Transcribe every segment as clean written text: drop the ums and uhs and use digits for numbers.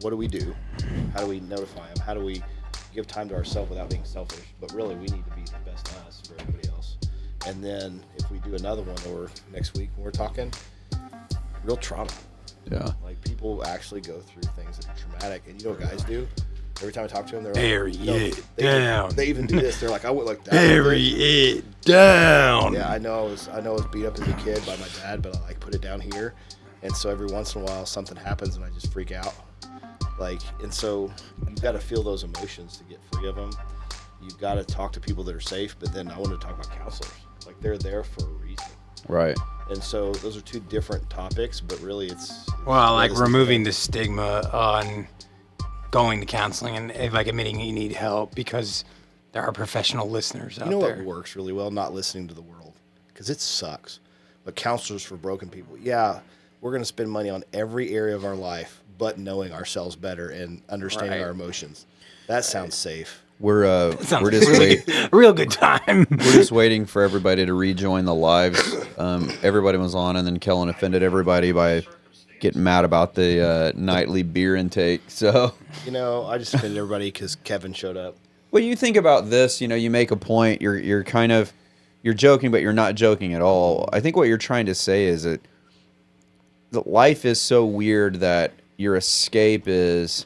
what do we do? How do we notify them? How do we give time to ourselves without being selfish? But really, we need to be the best us for everybody else. And then if we do another one, or next week when we're talking real trauma. Yeah. Like, people actually go through things that are traumatic. And you know what guys do? Every time I talk to them, they're Bury like, it down. They even do this. They're like, I went like that. Bury it down. Yeah, I know I was beat up as a kid by my dad, but I like put it down here. And so every once in a while something happens and I just freak out. Like, and so you've got to feel those emotions to get free of them. You've got to talk to people that are safe, but then I want to talk about counselors. Like, they're there for a reason. Right. And so those are two different topics, but really it's well, like removing the stigma on going to counseling and like admitting you need help, because there are professional listeners out there. You know what works really well? Not listening to the world, because it sucks. But counselors for broken people, yeah, we're going to spend money on every area of our life, but knowing ourselves better and understanding our emotions. That sounds safe. We're Sounds just really real good time. We're just waiting for everybody to rejoin the lives. Everybody was on, and then Kellen offended everybody by getting mad about the nightly beer intake. So, you know, I just offended everybody because Kevin showed up. Well, you think about this. You know, you make a point. You're kind of joking, but you're not joking at all. I think what you're trying to say is that life is so weird that your escape is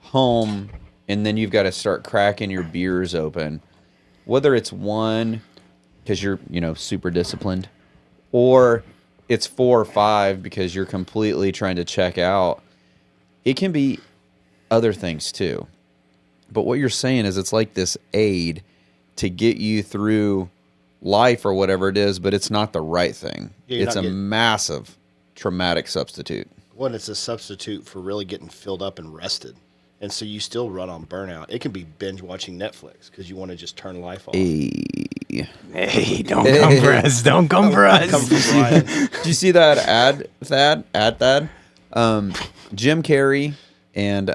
home, and then you've got to start cracking your beers open, whether it's one because you're, you know, super disciplined, or it's 4 or 5 because you're completely trying to check out. It can be other things too. But what you're saying is it's like this aid to get you through life or whatever it is, but it's not the right thing. Yeah, it's a massive traumatic substitute. Well, it's a substitute for really getting filled up and rested. And so you still run on burnout. It can be binge watching Netflix because you want to just turn life off. Hey, don't come for us. Don't come for us. Come for Bryan. Did you see that ad, Thad? Jim Carrey and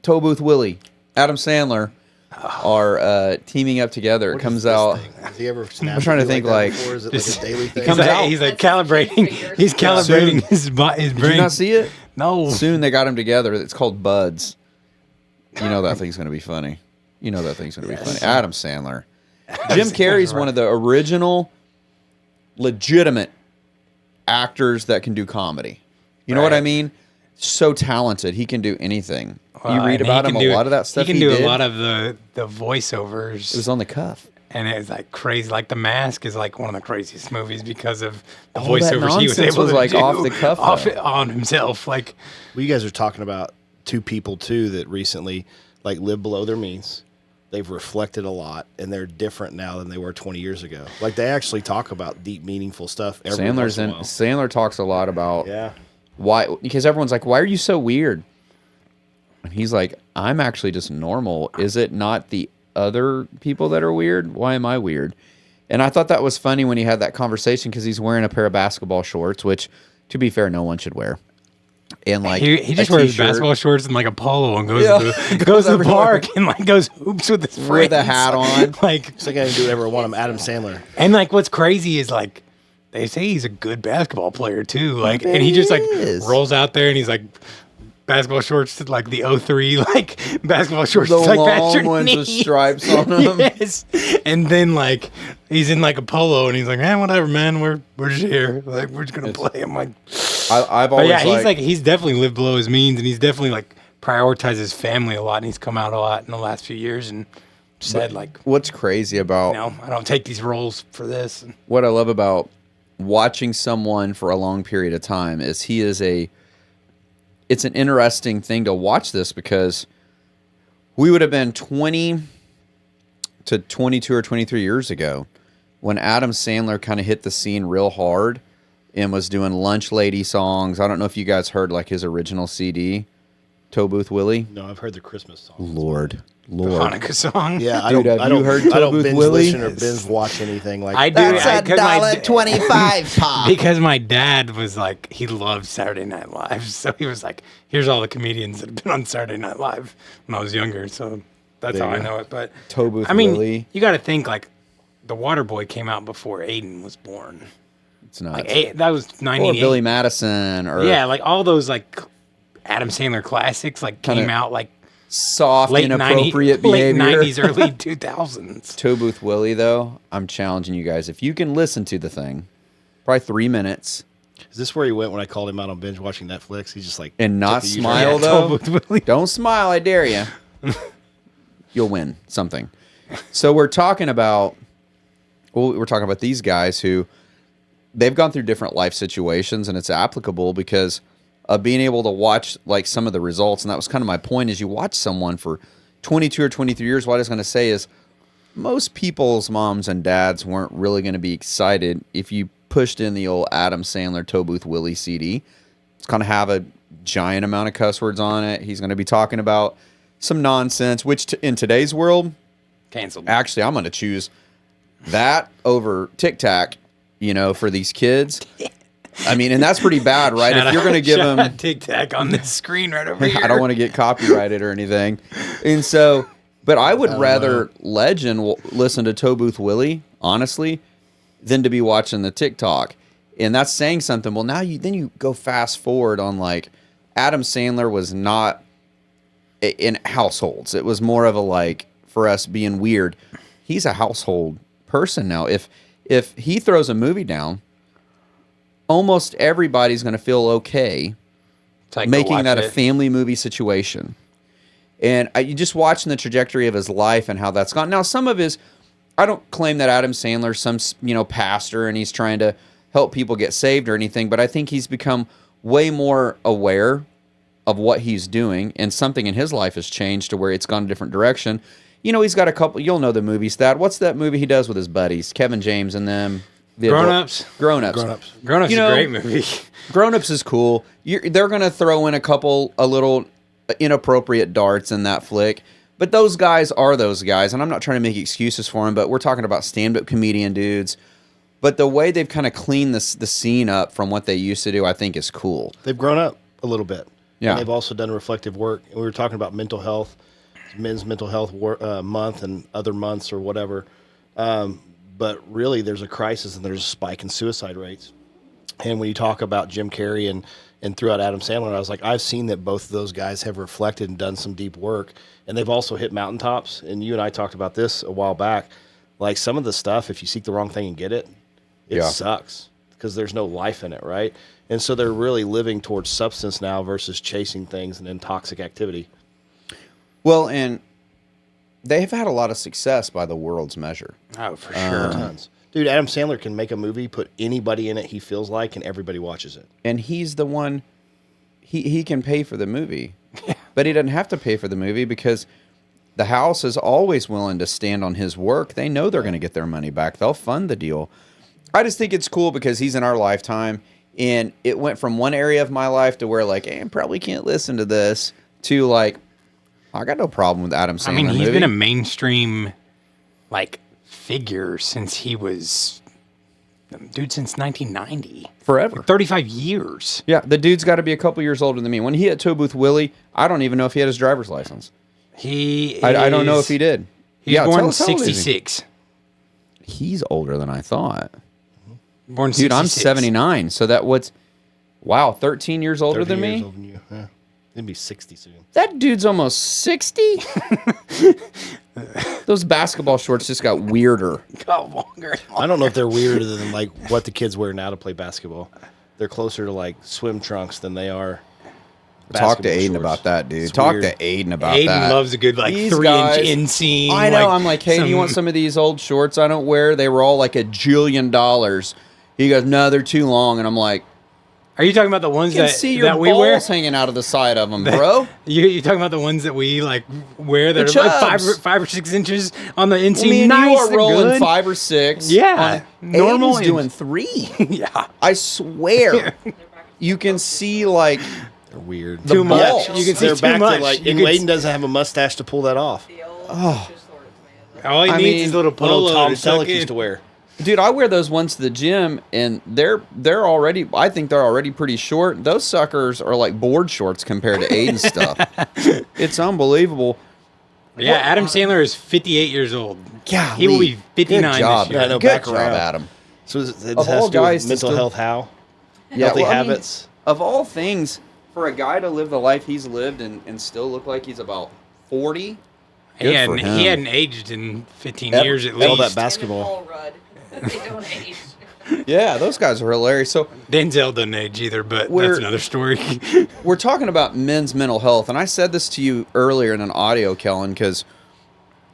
Toe Booth Willie, Adam Sandler are teaming up together. What it comes is this out. thing? Has he ever snapped I'm trying to at you think that like before? Is it like a daily thing? He's like calibrating. He's calibrating his brain. Did you not see it? No. Soon they got them together. It's called Buds. You know that thing's going to be funny. You know that thing's going to be funny. Adam Sandler. Jim Carrey's one of the original, legitimate actors that can do comedy. You know what I mean? So talented. He can do anything. You read about him, a lot of that stuff he can do a lot of the voiceovers. It was on the cuff. And it's like crazy. Like The Mask is like one of the craziest movies because of the All that voiceovers he was nonsense able was to like do off the cuff, on himself. Like, well, you guys are talking about two people too that recently like live below their means. They've reflected a lot, and they're different now than they were 20 years ago. Like, they actually talk about deep, meaningful stuff. Sandler talks a lot about yeah, why, because everyone's like, why are you so weird? And he's like, I'm actually just normal. Is it not the other people that are weird? Why am I weird? And I thought that was funny when he had that conversation because he's wearing a pair of basketball shorts, which, to be fair, no one should wear. And like he just wears basketball shorts and like a polo and goes to the park and like goes hoops with his friends with a hat on. Like, it's like I can do whatever I want. I'm Adam Sandler. And like what's crazy is like they say he's a good basketball player too. Like, and he just like rolls out there and he's like basketball shorts, like the 03 like basketball shorts, the like long ones with stripes on them. Yes, and then like he's in like a polo and he's like, whatever, man, we're just here, like we're just gonna play. I'm like, I've always he's definitely lived below his means, and he's definitely like prioritized his family a lot, and he's come out a lot in the last few years and said like, what's crazy about, I don't take these roles for this. What I love about watching someone for a long period of time is it's an interesting thing to watch this, because we would have been 20 to 22 or 23 years ago when Adam Sandler kind of hit the scene real hard and was doing Lunch Lady songs. I don't know if you guys heard like his original CD, Toe Booth Willie. No, I've heard the Christmas song. Lord. The Hanukkah song. Yeah, I Dude, don't. have you heard Toe I don't Booth binge Willie? listen or binge watch anything like I do. that. That's $1.25 pop. Because my dad was like, he loved Saturday Night Live, so he was like, "Here's all the comedians that have been on Saturday Night Live when I was younger." So that's how I know it. But Toe Booth I mean, Willie. you got to think like, The Waterboy came out before Aiden was born. It's nuts. Like, that was Or 98. Billy Madison, or Yeah, like all those like Adam Sandler classics like came Kinda out like soft, late inappropriate 90s, behavior. late 90s, early 2000s. Toe Booth Willie, though, I'm challenging you guys. If you can listen to the thing, probably 3 minutes, Is this where he went when I called him out on binge watching Netflix? He's just like and not took a U-turn. smile, Yeah, though. Toe Booth Willie. Don't smile, I dare you. You'll win something. So we're talking about these guys who they've gone through different life situations, and it's applicable because of being able to watch like some of the results. And that was kind of my point: is you watch someone for 22 or 23 years. What I was going to say is most people's moms and dads weren't really going to be excited if you pushed in the old Adam Sandler Toe Booth Willie CD. It's going to have a giant amount of cuss words on it. He's going to be talking about some nonsense, which in today's world, Canceled. actually, I'm going to choose that over Tic Tac, for these kids. I mean, and that's pretty bad, right? If you're going to give them Tic Tac on this screen right over here. I don't want to get copyrighted or anything. And so, but I would rather listen to Toe Booth Willie, honestly, than to be watching the TikTok. And that's saying something. Well, now you go fast forward on like Adam Sandler was not in households. It was more of a like for us being weird. He's a household person now. If he throws a movie down, almost everybody's going to feel okay making that a family movie situation. And you just watching the trajectory of his life and how that's gone. Now, some of his, I don't claim that Adam Sandler's some, pastor and he's trying to help people get saved or anything, but I think he's become way more aware of what he's doing, and something in his life has changed to where it's gone a different direction. He's got a couple, you'll know the movies, Thad. What's that movie he does with his buddies, Kevin James and them? Grown Ups. Grown Ups. Grown Ups is a great movie. Grown Ups is cool. They're going to throw in a little inappropriate darts in that flick. But those guys are those guys. And I'm not trying to make excuses for them, but we're talking about stand-up comedian dudes. But the way they've kind of cleaned the scene up from what they used to do, I think is cool. They've grown up a little bit. Yeah. And they've also done reflective work. And we were talking about mental health, men's mental health month and other months or whatever. But really, there's a crisis and there's a spike in suicide rates. And when you talk about Jim Carrey and throughout Adam Sandler, I was like, I've seen that both of those guys have reflected and done some deep work. And they've also hit mountaintops. And you and I talked about this a while back. Like some of the stuff, if you seek the wrong thing and get it, it sucks because there's no life in it, right? And so they're really living towards substance now versus chasing things and then toxic activity. Well, and they've had a lot of success by the world's measure. Oh, for sure. Tons. Dude, Adam Sandler can make a movie, put anybody in it he feels like, and everybody watches it. And he's the one, he can pay for the movie. But he doesn't have to pay for the movie because the house is always willing to stand on his work. They know they're going to get their money back. They'll fund the deal. I just think it's cool because he's in our lifetime. And it went from one area of my life to where like, hey, I probably can't listen to this, to like, I got no problem with Adam Sandler. I mean, he's movie. been a mainstream like figure since he was, since 1990. Forever. 35 years. Yeah, the dude's got to be a couple years older than me. When he hit Toe Booth Willie, I don't even know if he had his driver's license. I don't know if he did. He's born in tell us how old is he? 66. He's older than I thought. Born Dude, 66. I'm 79, so that what's 13 years older 30 than years me? older than you. Yeah. He'd be 60 soon. That dude's almost 60? Those basketball shorts just got weirder. Got longer. I don't know if they're weirder than like what the kids wear now to play basketball. They're closer to like swim trunks than they are. Talk to basketball Aiden shorts. about that, dude. It's Talk weird. to Aiden about Aiden that. loves a good like These 3-inch guys- inseam. I know. I'm like, hey, do you want some of these old shorts I don't wear? They were all like $1 jillion. He goes, no, they're too long. And I'm like, Are you talking about the ones you can that, see your that we wear? balls hanging out of the side of them, bro. You talking about the ones that we like wear that The are like Chubs. 5 or 6 inches on the inseam? Me and nice you are and rolling good. 5 or 6. Yeah, normal Aiden's and- doing 3. Yeah, I swear. You can see like They're weird. the Too much. balls. You can see They're too back much. to like, You and can Layden doesn't have a mustache to pull that off. all he I needs mean, is a little What old polo Tom to tuck Selleck used in. to wear. Dude, I wear those ones to the gym, and they're already. I think they're already pretty short. Those suckers are like board shorts compared to Aiden's stuff. It's unbelievable. Yeah, Adam Sandler is 58 years old. Yeah, He will be 59 Good job. this year. I know, Good back job, around. Adam. So it Of has all to do guys with to mental still- health, how? Yeah, Healthy well, I mean, habits. of all things, for a guy to live the life he's lived and still look like he's about 40, good for him. He hadn't aged in 15 Ever. years at All least. that basketball. Paul Rudd. They don't age. Yeah, those guys are hilarious. So Denzel doesn't age either, but We're- that's another story. we're talking about men's mental health, and I said this to you earlier in an audio, Kellen, because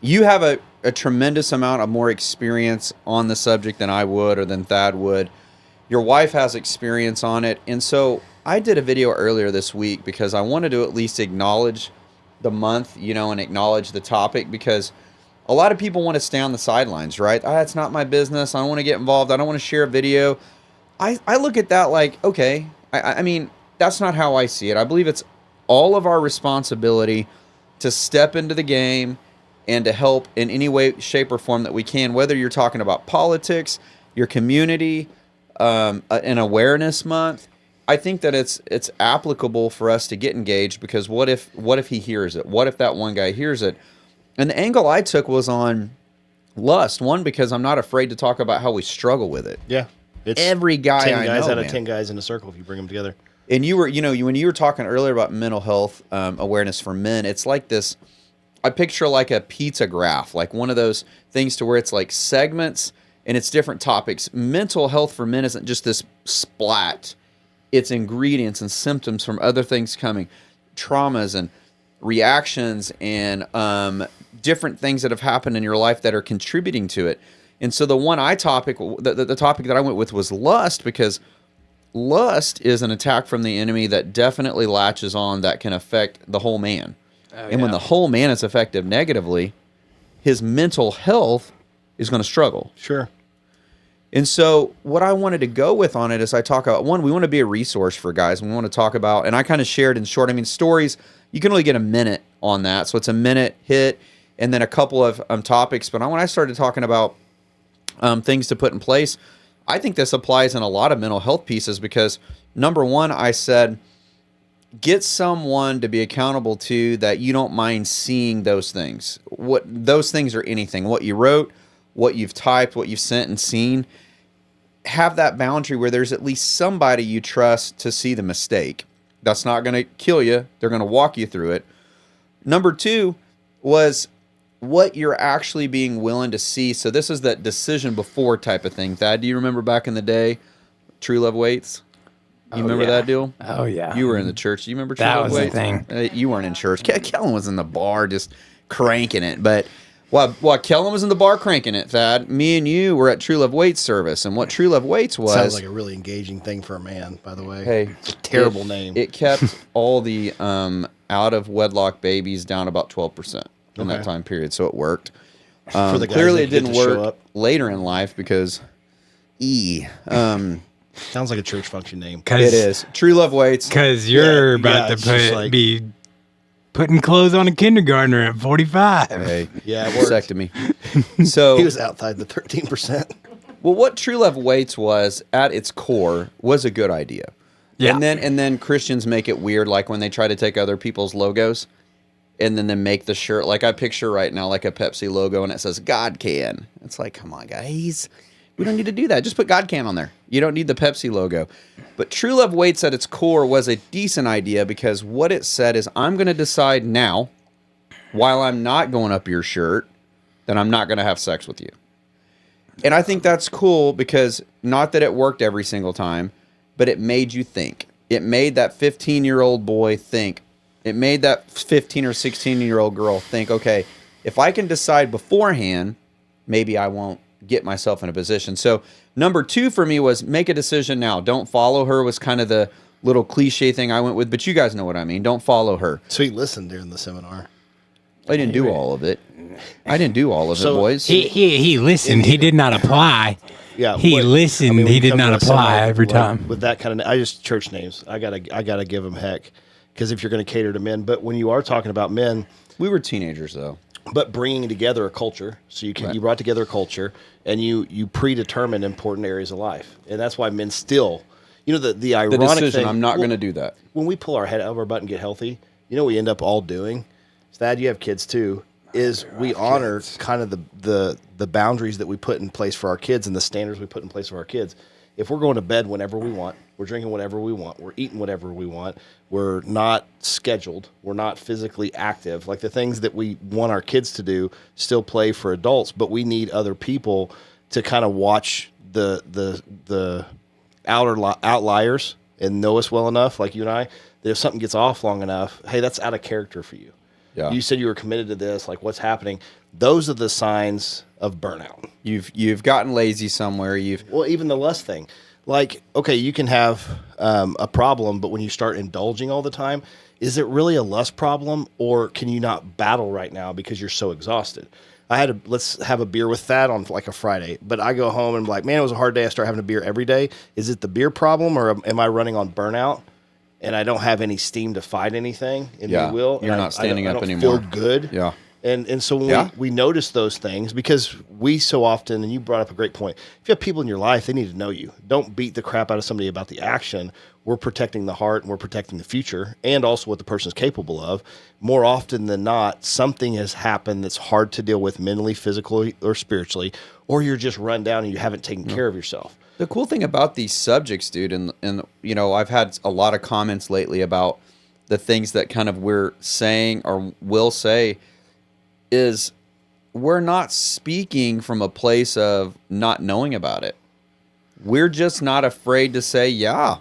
you have a tremendous amount of more experience on the subject than I would or than Thad would. Your wife has experience on it, and so I did a video earlier this week because I wanted to at least acknowledge the month, and acknowledge the topic, because a lot of people want to stay on the sidelines, right? It's not my business. I don't want to get involved. I don't want to share a video. I look at that like, okay, I mean, that's not how I see it. I believe it's all of our responsibility to step into the game and to help in any way, shape, or form that we can, whether you're talking about politics, your community, an awareness month. I think that it's applicable for us to get engaged, because what if he hears it? What if that one guy hears it? And the angle I took was on lust. One, because I'm not afraid to talk about how we struggle with it. Yeah. It's Every guy 10 I guys know, out of man. 10 guys in a circle if you bring them together. And you were, when you were talking earlier about mental health awareness for men, it's like this. I picture like a pizza graph, like one of those things to where it's like segments and it's different topics. Mental health for men isn't just this splat. It's ingredients and symptoms from other things coming, traumas and reactions and different things that have happened in your life that are contributing to it. And so the topic that I went with was lust, because lust is an attack from the enemy that definitely latches on, that can affect the whole man. And when the whole man is affected negatively, his mental health is going to struggle. Sure. And so what I wanted to go with on it is I talk about, one, we want to be a resource for guys. We want to talk about, and I kind of shared in short, stories, you can only get a minute on that. So it's a minute hit and then a couple of topics. But when I started talking about things to put in place, I think this applies in a lot of mental health pieces, because number one, I said, get someone to be accountable to that you don't mind seeing those things. What those things are anything, what you wrote, what you've typed, what you've sent and seen. Have that boundary where there's at least somebody you trust to see the mistake. That's not going to kill you. They're going to walk you through it. Number two was what you're actually being willing to see. So this is that decision before type of thing. Thad, do you remember back in the day, True Love Waits? You remember that deal? Oh, yeah. You were in the church. Do you remember True That Love was the Waits? thing. You weren't in church. Kellen was in the bar just cranking it. But while Kellen was in the bar cranking it, Thad, me and you were at True Love Waits service. And what True Love Waits was... Sounds like a really engaging thing for a man, by the way. Hey, it's a terrible name. It kept all the out of wedlock babies down about 12% in that time period, so it worked. For the guys Clearly, that it get didn't to show work up. later in life because Sounds like a church function name. it is. True Love Waits. Because you're Yeah, about it's to just like- be putting clothes on a kindergartner at 45. Hey, Yeah, it worked. vasectomy. So He was outside the 13%. well, what True Love Waits was at its core was a good idea. Yeah. And then Christians make it weird, like when they try to take other people's logos and then they make the shirt, like I picture right now, like a Pepsi logo and it says God Can. It's like, come on, guys. We don't need to do that. Just put God Can on there. You don't need the Pepsi logo. But True Love Waits at its core was a decent idea, because what it said is, I'm going to decide now, while I'm not going up your shirt, that I'm not going to have sex with you. And I think that's cool, because not that it worked every single time, but it made you think. It made that 15-year-old boy think. It made that 15 or 16-year-old girl think, okay, if I can decide beforehand, maybe I won't get myself in a position. So number two for me was make a decision now. Don't follow her was kind of the little cliche thing I went with, but you guys know what I mean. Don't follow her. So he listened during the seminar. I didn't do all of it. I didn't do all of it, boys. He listened. He did not apply. Yeah, He listened. when He you did come not to a apply seminar every like, time. with that kind of. I just church names. I gotta give them heck, because if you're going to cater to men, but when you are talking about men, We were teenagers, though. but bringing together a culture, so you brought together a culture, and you predetermine important areas of life, and that's why men still, the The ironic decision, thing. I'm not well, going to do that. When we pull our head out of our butt and get healthy, what we end up all doing. Thad, you have kids too. is we honor kind of the boundaries that we put in place for our kids and the standards we put in place for our kids. If we're going to bed whenever we want, we're drinking whatever we want, we're eating whatever we want, we're not scheduled, we're not physically active. Like the things that we want our kids to do still play for adults, but we need other people to kind of watch the outliers and know us well enough, like you and I, that if something gets off long enough, hey, that's out of character for you. Yeah. You said you were committed to this, like what's happening? Those are the signs of burnout. You've gotten lazy somewhere. Well, even the lust thing. Like, okay, you can have a problem, but when you start indulging all the time, is it really a lust problem, or can you not battle right now because you're so exhausted? Let's have a beer with Thad on like a Friday, but I go home and I'm like, man, it was a hard day. I start having a beer every day. Is it the beer problem, or am I running on burnout and I don't have any steam to fight anything in my will? You're not standing up I don't anymore. feel good. Yeah. And so when we notice those things, because we so often, and you brought up a great point, if you have people in your life, they need to know you. Don't beat the crap out of somebody about the action. We're protecting the heart and we're protecting the future and also what the person's capable of. More often than not, something has happened that's hard to deal with mentally, physically, or spiritually, or you're just run down and you haven't taken care of yourself. The cool thing about these subjects, dude, and you know, I've had a lot of comments lately about the things that kind of we're saying or will say, is we're not speaking from a place of not knowing about it. We're just not afraid to say, yeah,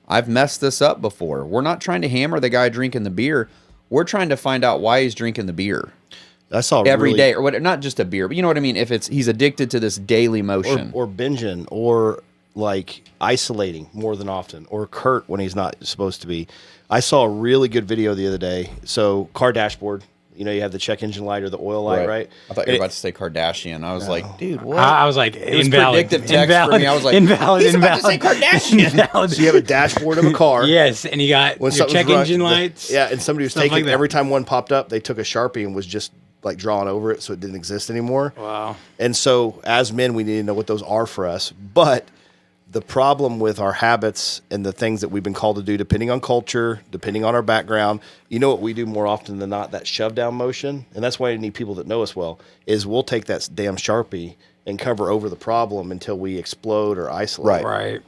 I've messed this up before. We're not trying to hammer the guy drinking the beer. We're trying to find out why he's drinking the beer. I saw every day, or what? Not just a beer, but you know what I mean. If he's addicted to this daily motion, or binging, or like isolating more than often, or curt when he's not supposed to be. I saw a really good video the other day. So car dashboard. You know, you have the check engine light or the oil light, right? I thought you were about to say Kardashian. I was like, dude, what? I was like, it was invalid. predictive text for me. I was like, he's about to say Kardashian. Invalid. So you have a dashboard of a car. Yes, and you got your check engine lights. Yeah, and somebody was stuff taking, like that. every time one popped up, they took a Sharpie and was just like drawing over it so it didn't exist anymore. Wow. And so as men, we need to know what those are for us. But the problem with our habits and the things that we've been called to do, depending on culture, depending on our background, you know what we do more often than not, that shove down motion. And that's why you need people that know us well, is we'll take that damn Sharpie and cover over the problem until we explode or isolate. Right.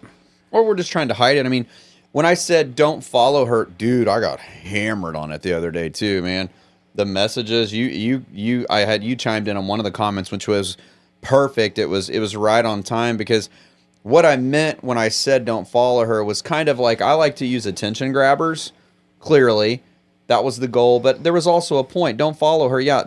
Or we're just trying to hide it. I mean, when I said don't follow her, dude, I got hammered on it the other day too, man. The messages I had you chimed in on one of the comments, which was perfect. It was right on time, because what I meant when I said don't follow her was kind of like, I like to use attention grabbers. Clearly, that was the goal. But there was also a point. Don't follow her. Yeah,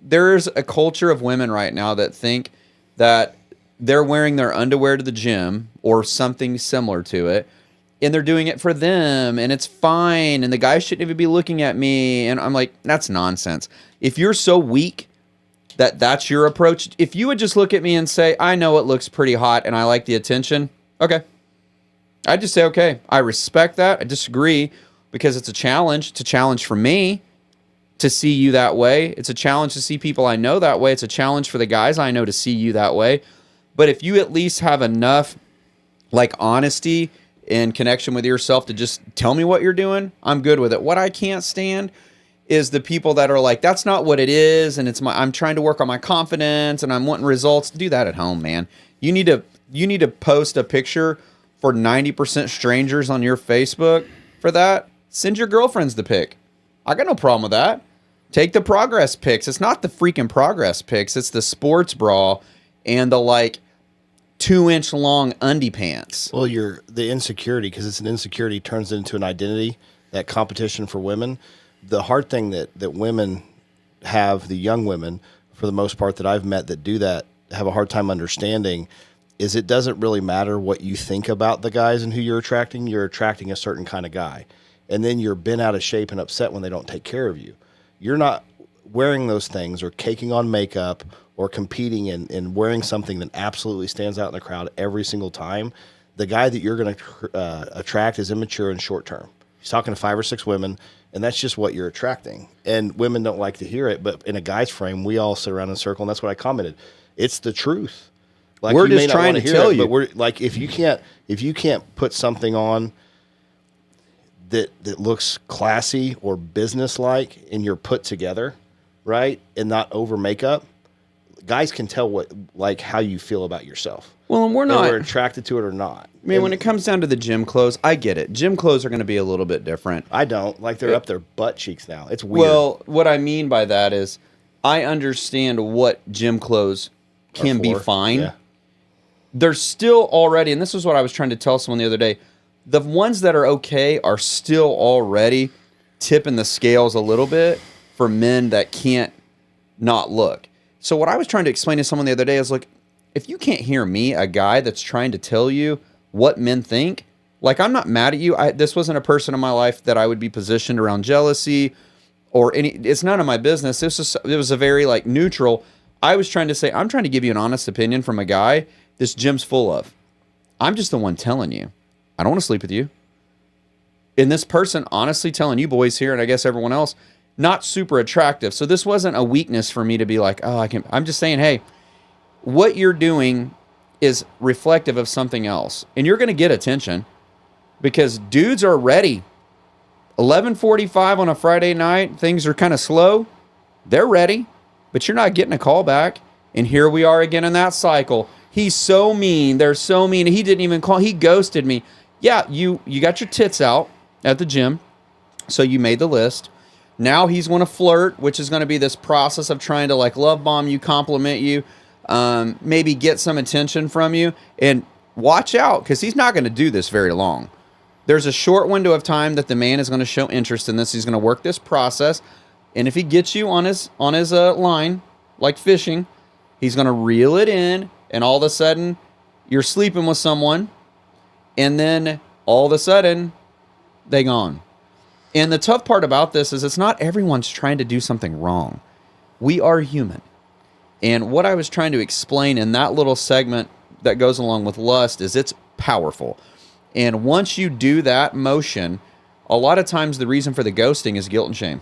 there's a culture of women right now that think that they're wearing their underwear to the gym or something similar to it, and they're doing it for them, and it's fine, and the guy shouldn't even be looking at me. And I'm like, that's nonsense. If you're so weak that's your approach. If you would just look at me and say, I know it looks pretty hot and I like the attention, okay. I'd just say, okay, I respect that. I disagree, because it's a challenge. It's a challenge for me to see you that way. It's a challenge to see people I know that way. It's a challenge for the guys I know to see you that way. But if you at least have enough like honesty and connection with yourself to just tell me what you're doing, I'm good with it. What I can't stand is the people that are like, that's not what it is, and I'm trying to work on my confidence and I'm wanting results. Do that at home, man. You need to post a picture for 90% strangers on your Facebook for that. Send your girlfriends the pic. I got no problem with that. Take the progress pics. It's not the freaking progress pics. It's the sports bra and the like 2-inch long undie pants. Well, the insecurity, because it's an insecurity, turns into an identity, that competition for women. The hard thing that women have, the young women, for the most part that I've met that do that, have a hard time understanding, is it doesn't really matter what you think about the guys and who you're attracting. You're attracting a certain kind of guy. And then you're bent out of shape and upset when they don't take care of you. You're not wearing those things or caking on makeup or competing and wearing something that absolutely stands out in the crowd every single time. The guy that you're going to attract is immature and short term. He's talking to 5 or 6 women, and that's just what you're attracting. And women don't like to hear it, but in a guy's frame, we all sit around in a circle, and that's what I commented. It's the truth. Like, we're just trying to tell you. But we're like, if you can't put something on that looks classy or business-like, and you're put together, right, and not over makeup, guys can tell how you feel about yourself. Well, and we're And not we're attracted to it or not. I mean, when it comes down to the gym clothes, I get it. Gym clothes are going to be a little bit different. I don't. Like, they're up their butt cheeks now. It's weird. Well, what I mean by that is I understand what gym clothes can be fine. Yeah. They're still already, and this is what I was trying to tell someone the other day, the ones that are okay are still already tipping the scales a little bit for men that can't not look. So what I was trying to explain to someone the other day is, like, if you can't hear me, a guy that's trying to tell you what men think, like, I'm not mad at you. This wasn't a person in my life that I would be positioned around jealousy or any. It's none of my business. It was a very, like, neutral. I was trying to say, I'm trying to give you an honest opinion from a guy this gym's full of. I'm just the one telling you. I don't want to sleep with you. And this person honestly telling you boys here, and I guess everyone else, not super attractive. So this wasn't a weakness for me to be like, oh, I'm just saying, hey, what you're doing is reflective of something else. And you're going to get attention because dudes are ready. 11:45 on a Friday night, things are kind of slow. They're ready, but you're not getting a call back. And here we are again in that cycle. He's so mean. They're so mean. He didn't even call. He ghosted me. Yeah, you got your tits out at the gym, so you made the list. Now he's going to flirt, which is going to be this process of trying to, like, love bomb you, compliment you, maybe get some attention from you. And watch out, because he's not going to do this very long. There's a short window of time that the man is going to show interest in this. He's going to work this process. And if he gets you on his line, like fishing, he's going to reel it in. And all of a sudden, you're sleeping with someone. And then all of a sudden, they gone. And the tough part about this is it's not everyone's trying to do something wrong. We are human. And what I was trying to explain in that little segment that goes along with lust is it's powerful. And once you do that motion, a lot of times the reason for the ghosting is guilt and shame.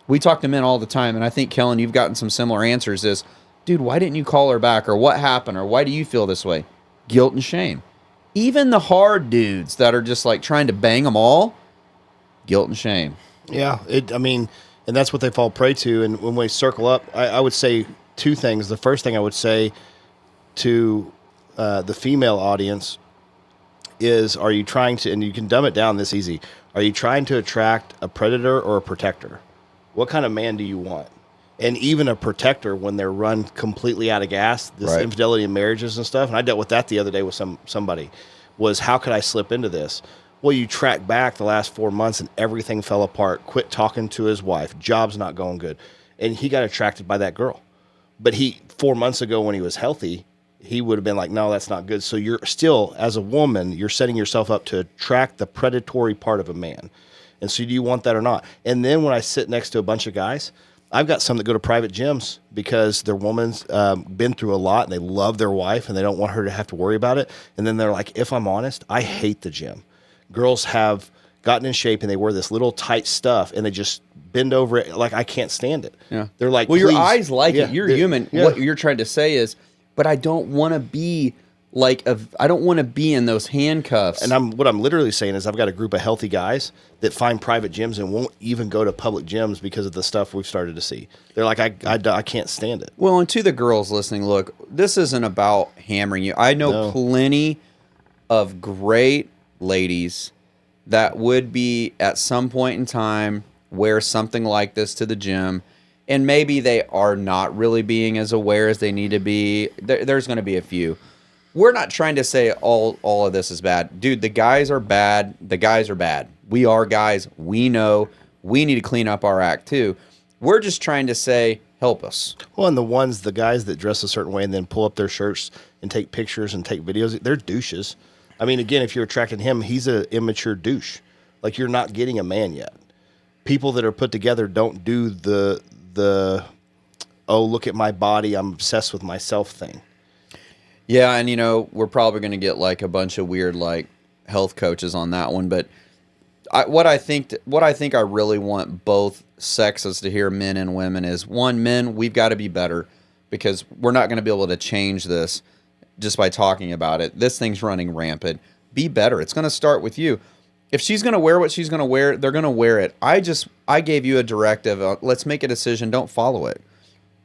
We talk to men all the time, and I think, Kellen, you've gotten some similar answers is, dude, why didn't you call her back? Or what happened? Or why do you feel this way? Guilt and shame. Even the hard dudes that are just like trying to bang them all, guilt and shame. Yeah, and that's what they fall prey to. And when we circle up, I would say two things. The first thing I would say to the female audience is, are you trying to, and you can dumb it down this easy, are you trying to attract a predator or a protector? What kind of man do you want? And even a protector, when they're run completely out of gas, this infidelity in marriages and stuff, and I dealt with that the other day with somebody, was how could I slip into this? Well, you track back the last 4 months and everything fell apart. Quit talking to his wife. Job's not going good. And he got attracted by that girl. But 4 months ago when he was healthy, he would have been like, no, that's not good. So you're still, as a woman, you're setting yourself up to attract the predatory part of a man. And so do you want that or not? And then when I sit next to a bunch of guys, I've got some that go to private gyms because their woman's been through a lot and they love their wife and they don't want her to have to worry about it. And then they're like, if I'm honest, I hate the gym. Girls have gotten in shape and they wear this little tight stuff and they just bend over it. Like, I can't stand it. Yeah. They're like, well, please. your eyes like it. You're human. Yeah. What you're trying to say is, but I don't want to be like, I don't want to be in those handcuffs. And what I'm literally saying is I've got a group of healthy guys that find private gyms and won't even go to public gyms because of the stuff we've started to see. They're like, I can't stand it. Well, and to the girls listening, look, this isn't about hammering you. I know plenty of great ladies that would be at some point in time wear something like this to the gym, and maybe they are not really being as aware as they need to be. There's going to be a few. We're not trying to say all of this is bad. Dude, the guys are bad. The guys are bad. We are guys. We know. We need to clean up our act too. We're just trying to say, help us. Well, and the guys that dress a certain way and then pull up their shirts and take pictures and take videos, they're douches. I mean, again, if you're attracting him, he's an immature douche. Like, you're not getting a man yet. People that are put together don't do the oh, look at my body, I'm obsessed with myself thing. Yeah, and we're probably going to get like a bunch of weird like health coaches on that one, but what I think I really want both sexes to hear, men and women, is one, men, we've got to be better because we're not going to be able to change this just by talking about it. This thing's running rampant. Be better. It's going to start with you. if she's going to wear what she's going to wear, they're going to wear it. I gave you a directive. Let's make a decision. Don't follow it.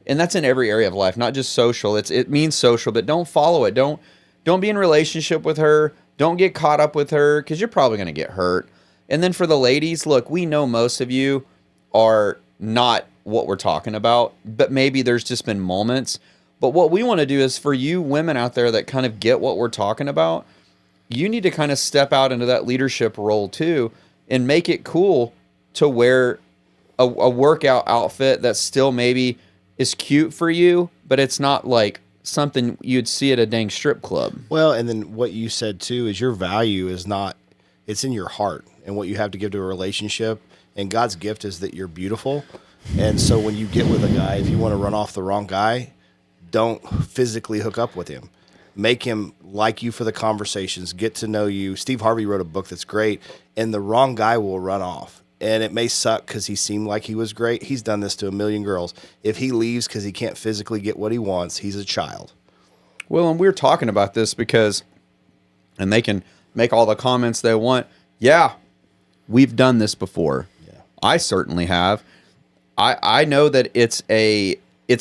And that's in every area of life, not just social. It means social, but don't follow it. Don't be in relationship with her. Don't get caught up with her because you're probably going to get hurt. And then for the ladies, look, we know most of you are not what we're talking about, but maybe there's just been moments. But what we want to do is for you women out there that kind of get what we're talking about, you need to kind of step out into that leadership role too and make it cool to wear a workout outfit that still maybe is cute for you, but it's not like something you'd see at a dang strip club. Well, and then what you said too is your value is not, it's in your heart and what you have to give to a relationship. And God's gift is that you're beautiful. And so when you get with a guy, if you want to run off the wrong guy, don't physically hook up with him. Make him like you for the conversations, get to know you. Steve Harvey wrote a book that's great, and the wrong guy will run off. And it may suck because he seemed like he was great. He's done this to a million girls. If he leaves because he can't physically get what he wants, he's a child. Well, and we're talking about this because, and they can make all the comments they want. Yeah, we've done this before. Yeah. I certainly have. I know that it's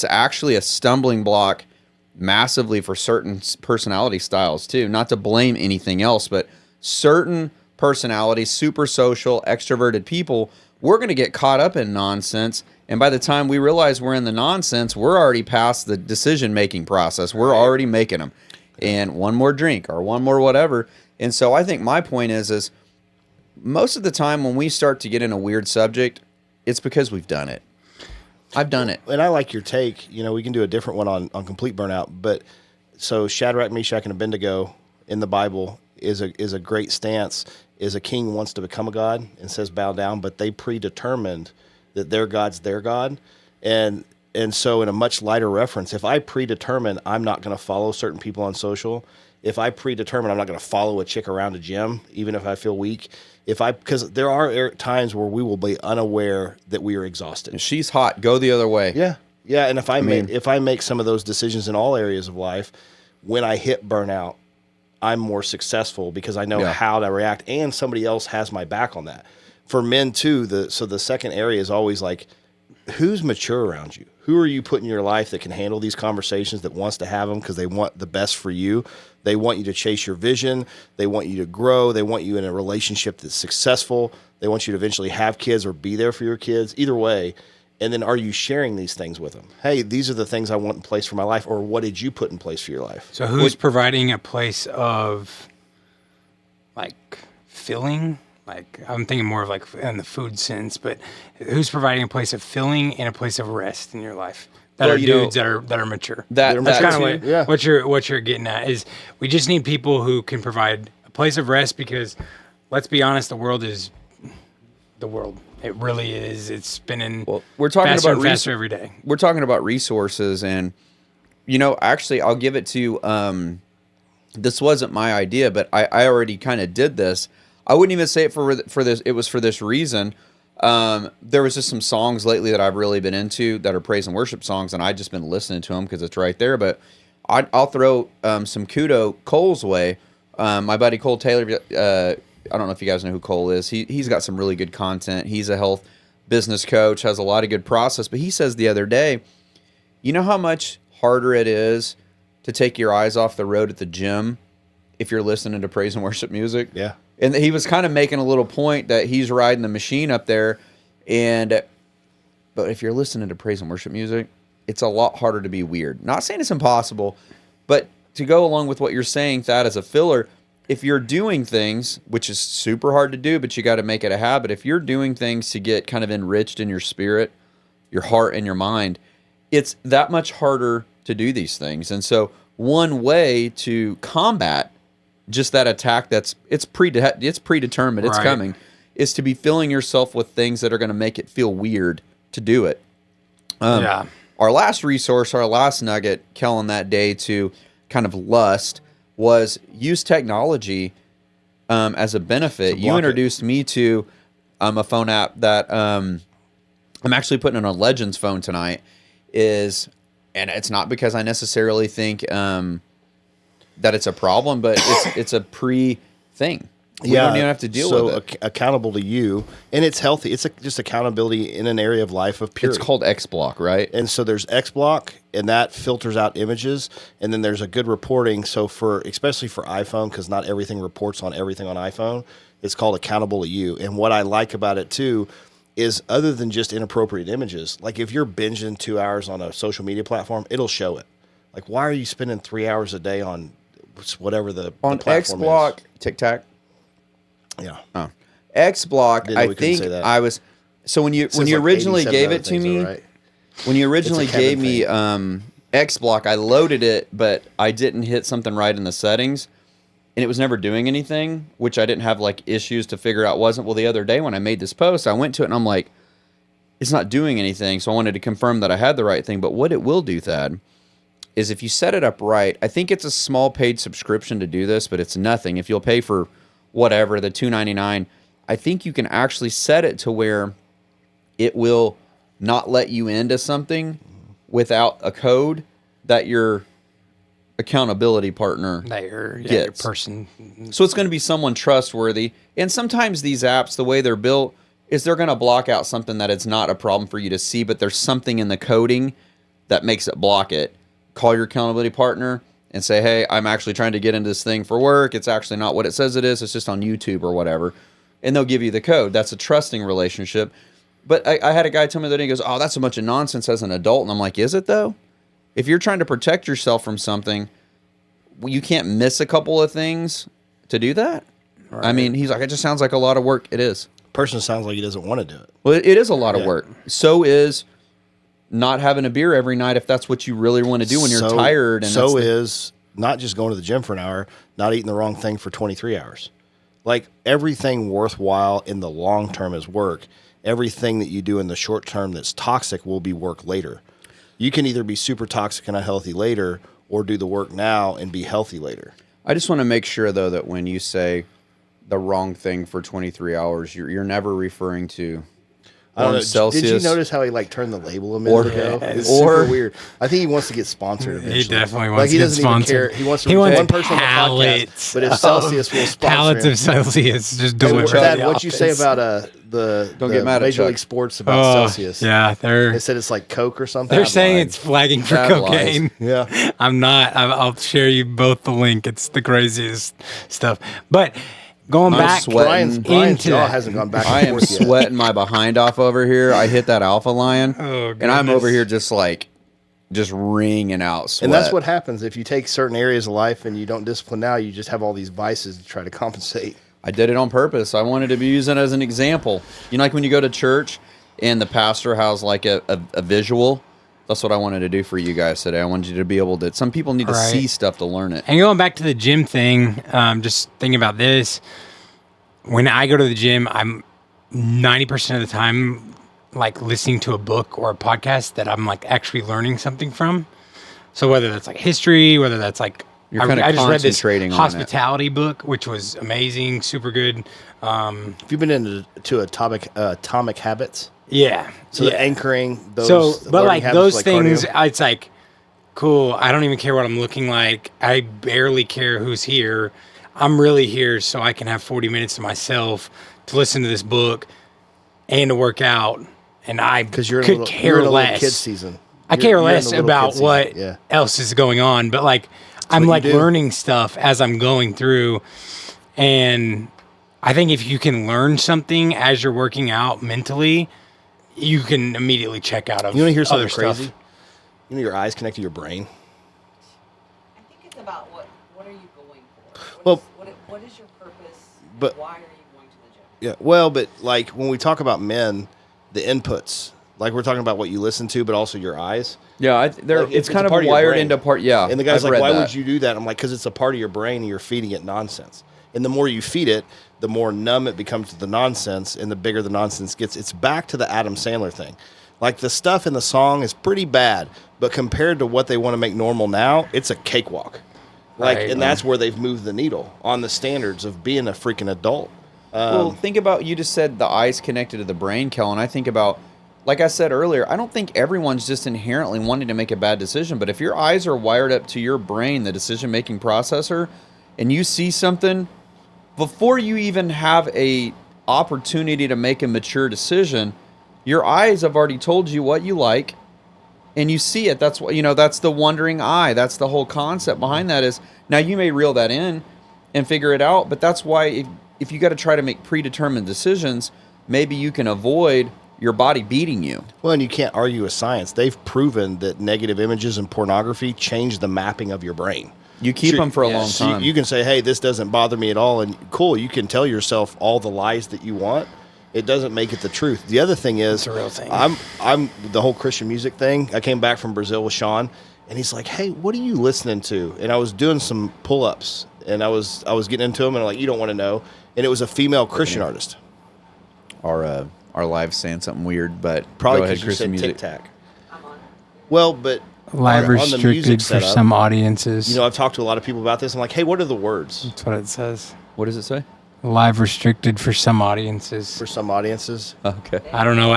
actually a stumbling block massively for certain personality styles too. Not to blame anything else, but certain personalities, super social, extroverted people, we're going to get caught up in nonsense. And by the time we realize we're in the nonsense, we're already past the decision-making process. We're already making them. And one more drink or one more whatever. And so I think my point is most of the time when we start to get in a weird subject, it's because we've done it. I've done it. And I like your take. You know, we can do a different one on complete burnout. But so Shadrach, Meshach, and Abednego in the Bible is a great stance. Is a king wants to become a god and says bow down, but they predetermined that their God's their God. And so in a much lighter reference, if I predetermine I'm not going to follow certain people on social, if I predetermine I'm not going to follow a chick around a gym, even if I feel weak, because there are times where we will be unaware that we are exhausted. If she's hot, go the other way. Yeah. Yeah. And if I make some of those decisions in all areas of life, when I hit burnout, I'm more successful because I know how to react and somebody else has my back on that. For men too, the second area is always like, who's mature around you? Who are you putting in your life that can handle these conversations, that wants to have them because they want the best for you? They want you to chase your vision. They want you to grow. They want you in a relationship that's successful. They want you to eventually have kids or be there for your kids. Either way. And then are you sharing these things with them? Hey, these are the things I want in place for my life, or what did you put in place for your life? So who's providing a place of like filling? Like I'm thinking more of like in the food sense, but who's providing a place of filling and a place of rest in your life? That are dudes that are mature. That's kind of what you're getting at is we just need people who can provide a place of rest because let's be honest, the world is the world. It really is. It's spinning we're talking faster about and faster every day. We're talking about resources and, actually I'll give it to, this wasn't my idea, but I already kind of did this. I wouldn't even say it for this. It was for this reason. There was just some songs lately that I've really been into that are praise and worship songs, and I've just been listening to them because it's right there. But I'll throw some kudo Cole's way. My buddy Cole Taylor, I don't know if you guys know who Cole is. He's got some really good content. He's a health business coach, has a lot of good process. But he says the other day, you know how much harder it is to take your eyes off the road at the gym if you're listening to praise and worship music? Yeah. And he was kind of making a little point that he's riding the machine up there. But if you're listening to praise and worship music, it's a lot harder to be weird. Not saying it's impossible, but to go along with what you're saying, Thad, as a filler, if you're doing things, which is super hard to do, but you got to make it a habit. If you're doing things to get kind of enriched in your spirit, your heart, and your mind, it's that much harder to do these things. And so one way to combat just that attack it's predetermined, it's coming, is to be filling yourself with things that are going to make it feel weird to do it. Our last resource, our last nugget, Kellen, that day to kind of lust was use technology as a benefit. You introduced me to a phone app that I'm actually putting on a Legends phone tonight. And it's not because I necessarily think that it's a problem, but it's a pre-thing. We don't even have to deal with it. Accountable to you, and it's healthy. It's just accountability in an area of life of purity. It's called xBlock, right? And so there's xBlock, and that filters out images, and then there's a good reporting. So especially for iPhone, because not everything reports on everything on iPhone, it's called accountable to you. And what I like about it too is other than just inappropriate images, like if you're binging 2 hours on a social media platform, it'll show it. Like, why are you spending 3 hours a day on whatever the platform xBlock, is? TikTok? Yeah. Oh. xBlock, Didn't know I we couldn't think say that. I was... So when you Says like originally 87 gave other it to things, me... though, right? When you originally It's a Kevin gave me xBlock, I loaded it, but I didn't hit something right in the settings, and it was never doing anything, which I didn't have like issues to figure out wasn't. Well, the other day when I made this post, I went to it and I'm like, it's not doing anything. So I wanted to confirm that I had the right thing. But what it will do, Thad, is if you set it up right, I think it's a small paid subscription to do this, but it's nothing. If you'll pay for whatever, the $2.99, I think you can actually set it to where it will not let you into something without a code that your accountability partner That your gets. person. So it's going to be someone trustworthy. And sometimes these apps, the way they're built, is they're going to block out something that it's not a problem for you to see, but there's something in the coding that makes it block it. Call your accountability partner and say, hey, I'm actually trying to get into this thing for work. It's actually not what it says it is. It's just on YouTube or whatever. And they'll give you the code. That's a trusting relationship. But I had a guy tell me that he goes, oh, that's a bunch of nonsense as an adult. And I'm like, is it though? If you're trying to protect yourself from something, you can't miss a couple of things to do that. Right. I mean, he's like, it just sounds like a lot of work. It is. Person sounds like he doesn't want to do it. Well, it is a lot of work. So is not having a beer every night if that's what you really want to do when you're tired. And so is not just going to the gym for an hour, not eating the wrong thing for 23 hours. Like everything worthwhile in the long term is work. Everything that you do in the short term that's toxic will be work later. You can either be super toxic and unhealthy later or do the work now and be healthy later. I just want to make sure, though, that when you say the wrong thing for 23 hours, you're never referring to I don't know. Celsius. Did you notice how he like turned the label a minute ago? It's super weird. I think he wants to get sponsored eventually. He definitely wants he to get doesn't even sponsored. care. He wants to reach one person on the podcast, but if Celsius will sponsor pallets him. of Celsius just Hey, delivered. Dad, to what'd you say office. about the get mad at Major Chuck. League Sports about Celsius? Yeah, They said it's like Coke or something. they're I'm saying lying. it's flagging for That cocaine. Yeah. I'm not. I'll share you both the link. It's the craziest stuff. But going I'm back, sweating. Brian's into jaw that. hasn't gone back and I am forth yet. sweating my behind off over here. I hit that alpha lion, Oh, and I'm over goodness. here just wringing out sweat. And that's what happens if you take certain areas of life and you don't discipline now. You just have all these vices to try to compensate. I did it on purpose. I wanted to be using it as an example. You know, like when you go to church and the pastor has like a visual. That's what I wanted to do for you guys today. I wanted you to be able to. Some people need to Right. see stuff to learn it. And going back to the gym thing, just thinking about this. When I go to the gym, I'm 90% of the time like listening to a book or a podcast that I'm like actually learning something from. So whether that's like history, whether that's like You're kinda I just read this concentrating on it. hospitality book, which was amazing, super good. Have you been into atomic habits? Yeah. So yeah. the anchoring, those So, but learning like habits those like things, cardio? it's like cool. I don't even care what I'm looking like. I barely care who's here. I'm really here so I can have 40 minutes to myself to listen to this book and to work out. And I Because you're could care in a little less. kid season. I You're care in the less little about kid what season. Yeah. else is going on. But like, I'm what like you do. learning stuff as I'm going through. And I think if you can learn something as you're working out mentally, you can immediately check out of You want to hear something other stuff. crazy? You know your eyes connect to your brain. I think it's about what are you going for? Well, What is your purpose? but- Why are you going to the gym? Yeah. Well, but like when we talk about men, the inputs, like we're talking about what you listen to, but also your eyes. Yeah, Like, it's kind a of part your wired brain. into part. Yeah, And the guy's I've like, read why that. would you do that? I'm like, because it's a part of your brain and you're feeding it nonsense. And the more you feed it, the more numb it becomes to the nonsense and the bigger the nonsense gets. It's back to the Adam Sandler thing. Like the stuff in the song is pretty bad, but compared to what they want to make normal now, it's a cakewalk. Like, Right. and that's where they've moved the needle on the standards of being a freaking adult. Well, think about, you just said the eyes connected to the brain, Kellen. I think about, like I said earlier, I don't think everyone's just inherently wanting to make a bad decision, but if your eyes are wired up to your brain, the decision-making processor, and you see something before you even have a opportunity to make a mature decision, your eyes have already told you what you like, and you see it. That's what, that's the wandering eye. That's the whole concept behind that. Is now you may reel that in and figure it out, but that's why if you got to try to make predetermined decisions, maybe you can avoid your body beating you. Well, and you can't argue with science. They've proven that negative images and pornography change the mapping of your brain. You keep them for a long So time. you can say, hey, this doesn't bother me at all. And cool, you can tell yourself all the lies that you want. It doesn't make it the truth. The other thing is, It's a real thing. I'm the whole Christian music thing. I came back from Brazil with Sean, and he's like, hey, what are you listening to? And I was doing some pull-ups, and I was getting into them, and I'm like, you don't want to know. And it was a female Christian artist. Our live's saying something weird, but Probably go ahead, because you Christian said music. Tic Tac. I'm on. Well, but Live on the music restricted for setup, some audiences. I've talked to a lot of people about this. I'm like, hey, what are the words That's what it says. What does it say? Live restricted for some audiences. for some audiences? Okay. I don't know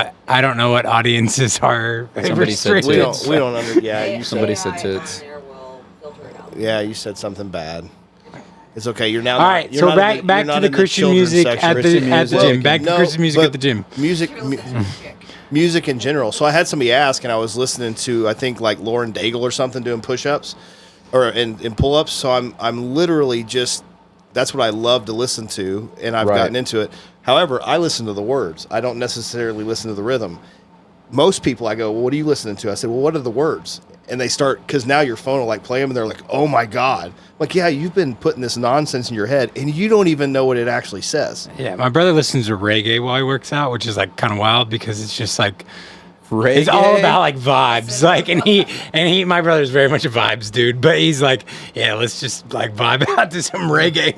what audiences are Somebody said restricted. tits. We don't under. Yeah, AI you Somebody said. said on tits. there will filter it out. Yeah, you said something bad. It's okay. You're now. All right, you're so not in back you're to not the in Christian children's music section. at the Christian music. gym. Back to No, Christian music but at the gym. Music, You're listening to chick. music in general. So I had somebody ask, and I was listening to, I think, like Lauren Daigle or something doing push-ups or in pull-ups. So I'm literally just, that's what I love to listen to, and I've Right. gotten into it. However, I listen to the words. I don't necessarily listen to the rhythm. Most people, I go, well, what are you listening to? I said, well, what are the words? And they start, because now your phone will like play them, and they're like, oh my God. Like, yeah, you've been putting this nonsense in your head, and you don't even know what it actually says. Yeah, my brother listens to reggae while he works out, which is like kind of wild because it's just like it's all Reggae? about like vibes. Like, my brother's very much a vibes dude, but he's like, yeah, let's just like vibe out to some reggae,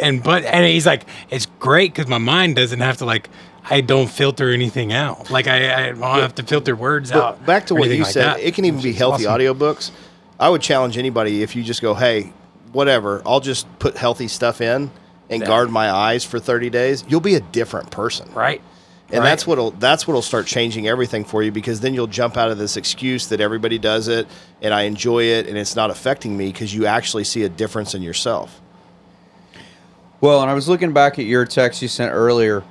and he's like, it's great because my mind doesn't have to like. I don't filter anything out. Like I don't have to filter words out. But back to or what anything you like said, that, it can even which be is healthy awesome. audiobooks. I would challenge anybody if you just go, hey, whatever, I'll just put healthy stuff in and Yeah. guard my eyes for 30 days. You'll be a different person. Right. And Right. that's what'll start changing everything for you, because then you'll jump out of this excuse that everybody does it and I enjoy it and it's not affecting me, because you actually see a difference in yourself. Well, and I was looking back at your text you sent earlier,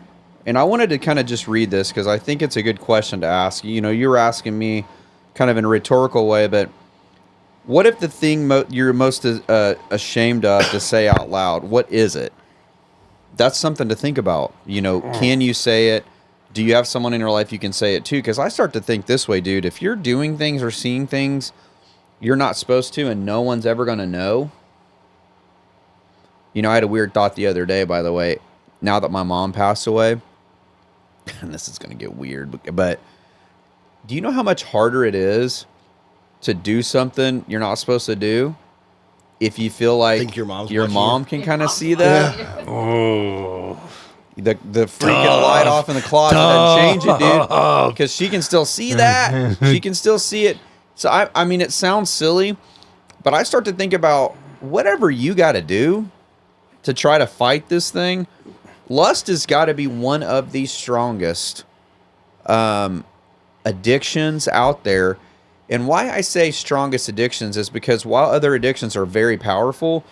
and I wanted to kind of just read this because I think it's a good question to ask. You were asking me kind of in a rhetorical way, but what if the thing you're most ashamed of to say out loud, what is it? That's something to think about. Can you say it? Do you have someone in your life you can say it to? Because I start to think this way, dude. If you're doing things or seeing things you're not supposed to and no one's ever going to know. I had a weird thought the other day, by the way. Now that my mom passed away, and this is going to get weird, but do you know how much harder it is to do something you're not supposed to do if you feel like Think your mom's your watching mom you? can kind of see that? Oh. The freaking light off in the closet doesn't change it, dude. Because she can still see that. She can still see it. So, I mean, it sounds silly, but I start to think about whatever you got to do to try to fight this thing. Lust has got to be one of the strongest addictions out there. And why I say strongest addictions is because while other addictions are very powerful,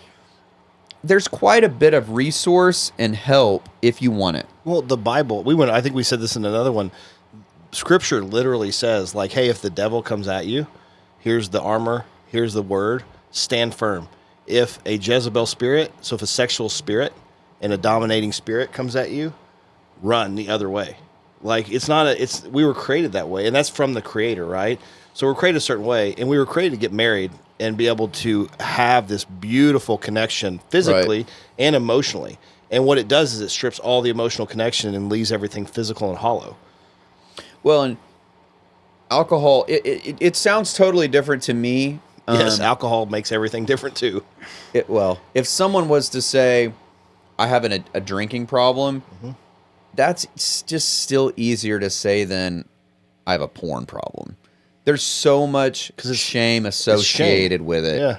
there's quite a bit of resource and help if you want it. Well, the Bible, I think we said this in another one. Scripture literally says, like, hey, if the devil comes at you, here's the armor, here's the word, stand firm. If a Jezebel spirit, so if a sexual spirit and a dominating spirit comes at you, run the other way. Like, we were created that way, and that's from the Creator, right? So we're created a certain way, and we were created to get married and be able to have this beautiful connection physically and emotionally. And what it does is it strips all the emotional connection and leaves everything physical and hollow. Well, and alcohol, it sounds totally different to me. Yes, alcohol makes everything different too. If someone was to say, I have a drinking problem, that's just still easier to say than I have a porn problem. There's so much shame associated with it. Yeah.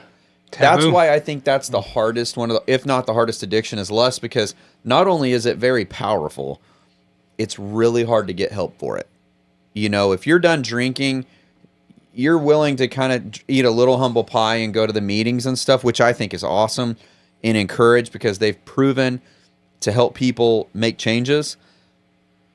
That's Taboo. why I think that's the hardest one, if not the hardest addiction, is lust, because not only is it very powerful, it's really hard to get help for it. If you're done drinking, you're willing to kind of eat a little humble pie and go to the meetings and stuff, which I think is awesome and encourage, because they've proven to help people make changes.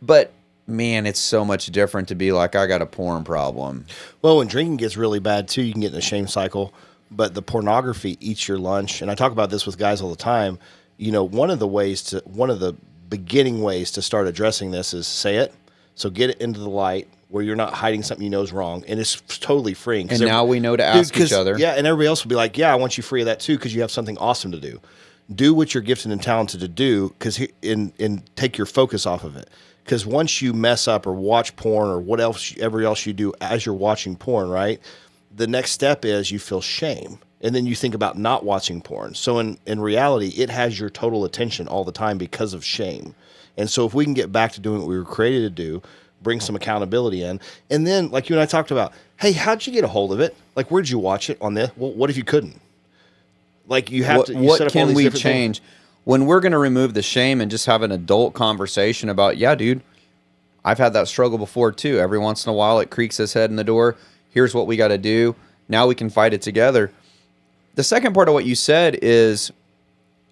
But man, it's so much different to be like, I got a porn problem. Well, when drinking gets really bad too, you can get in a shame cycle. But the pornography eats your lunch, and I talk about this with guys all the time. You know, one of the beginning ways to start addressing this is say it. So get it into the light where you're not hiding something you know is wrong, and it's totally freeing. And now we know to ask each other. Yeah, and everybody else will be like, yeah, I want you free of that too because you have something awesome to do. Do what you're gifted and talented to do, and take your focus off of it. Because once you mess up or watch porn or whatever else you do as you're watching porn, right, the next step is you feel shame. And then you think about not watching porn. So in reality, it has your total attention all the time because of shame. And so if we can get back to doing what we were created to do, bring some accountability in, and then like you and I talked about, hey, how'd you get a hold of it? Like, where'd you watch it on this? Well, what if you couldn't? Like, you have to. You what set up all can these we different change things. when we're going to remove the shame and just have an adult conversation about, yeah, dude, I've had that struggle before too. Every once in a while, it creaks his head in the door. Here's what we got to do. Now we can fight it together. The second part of what you said is,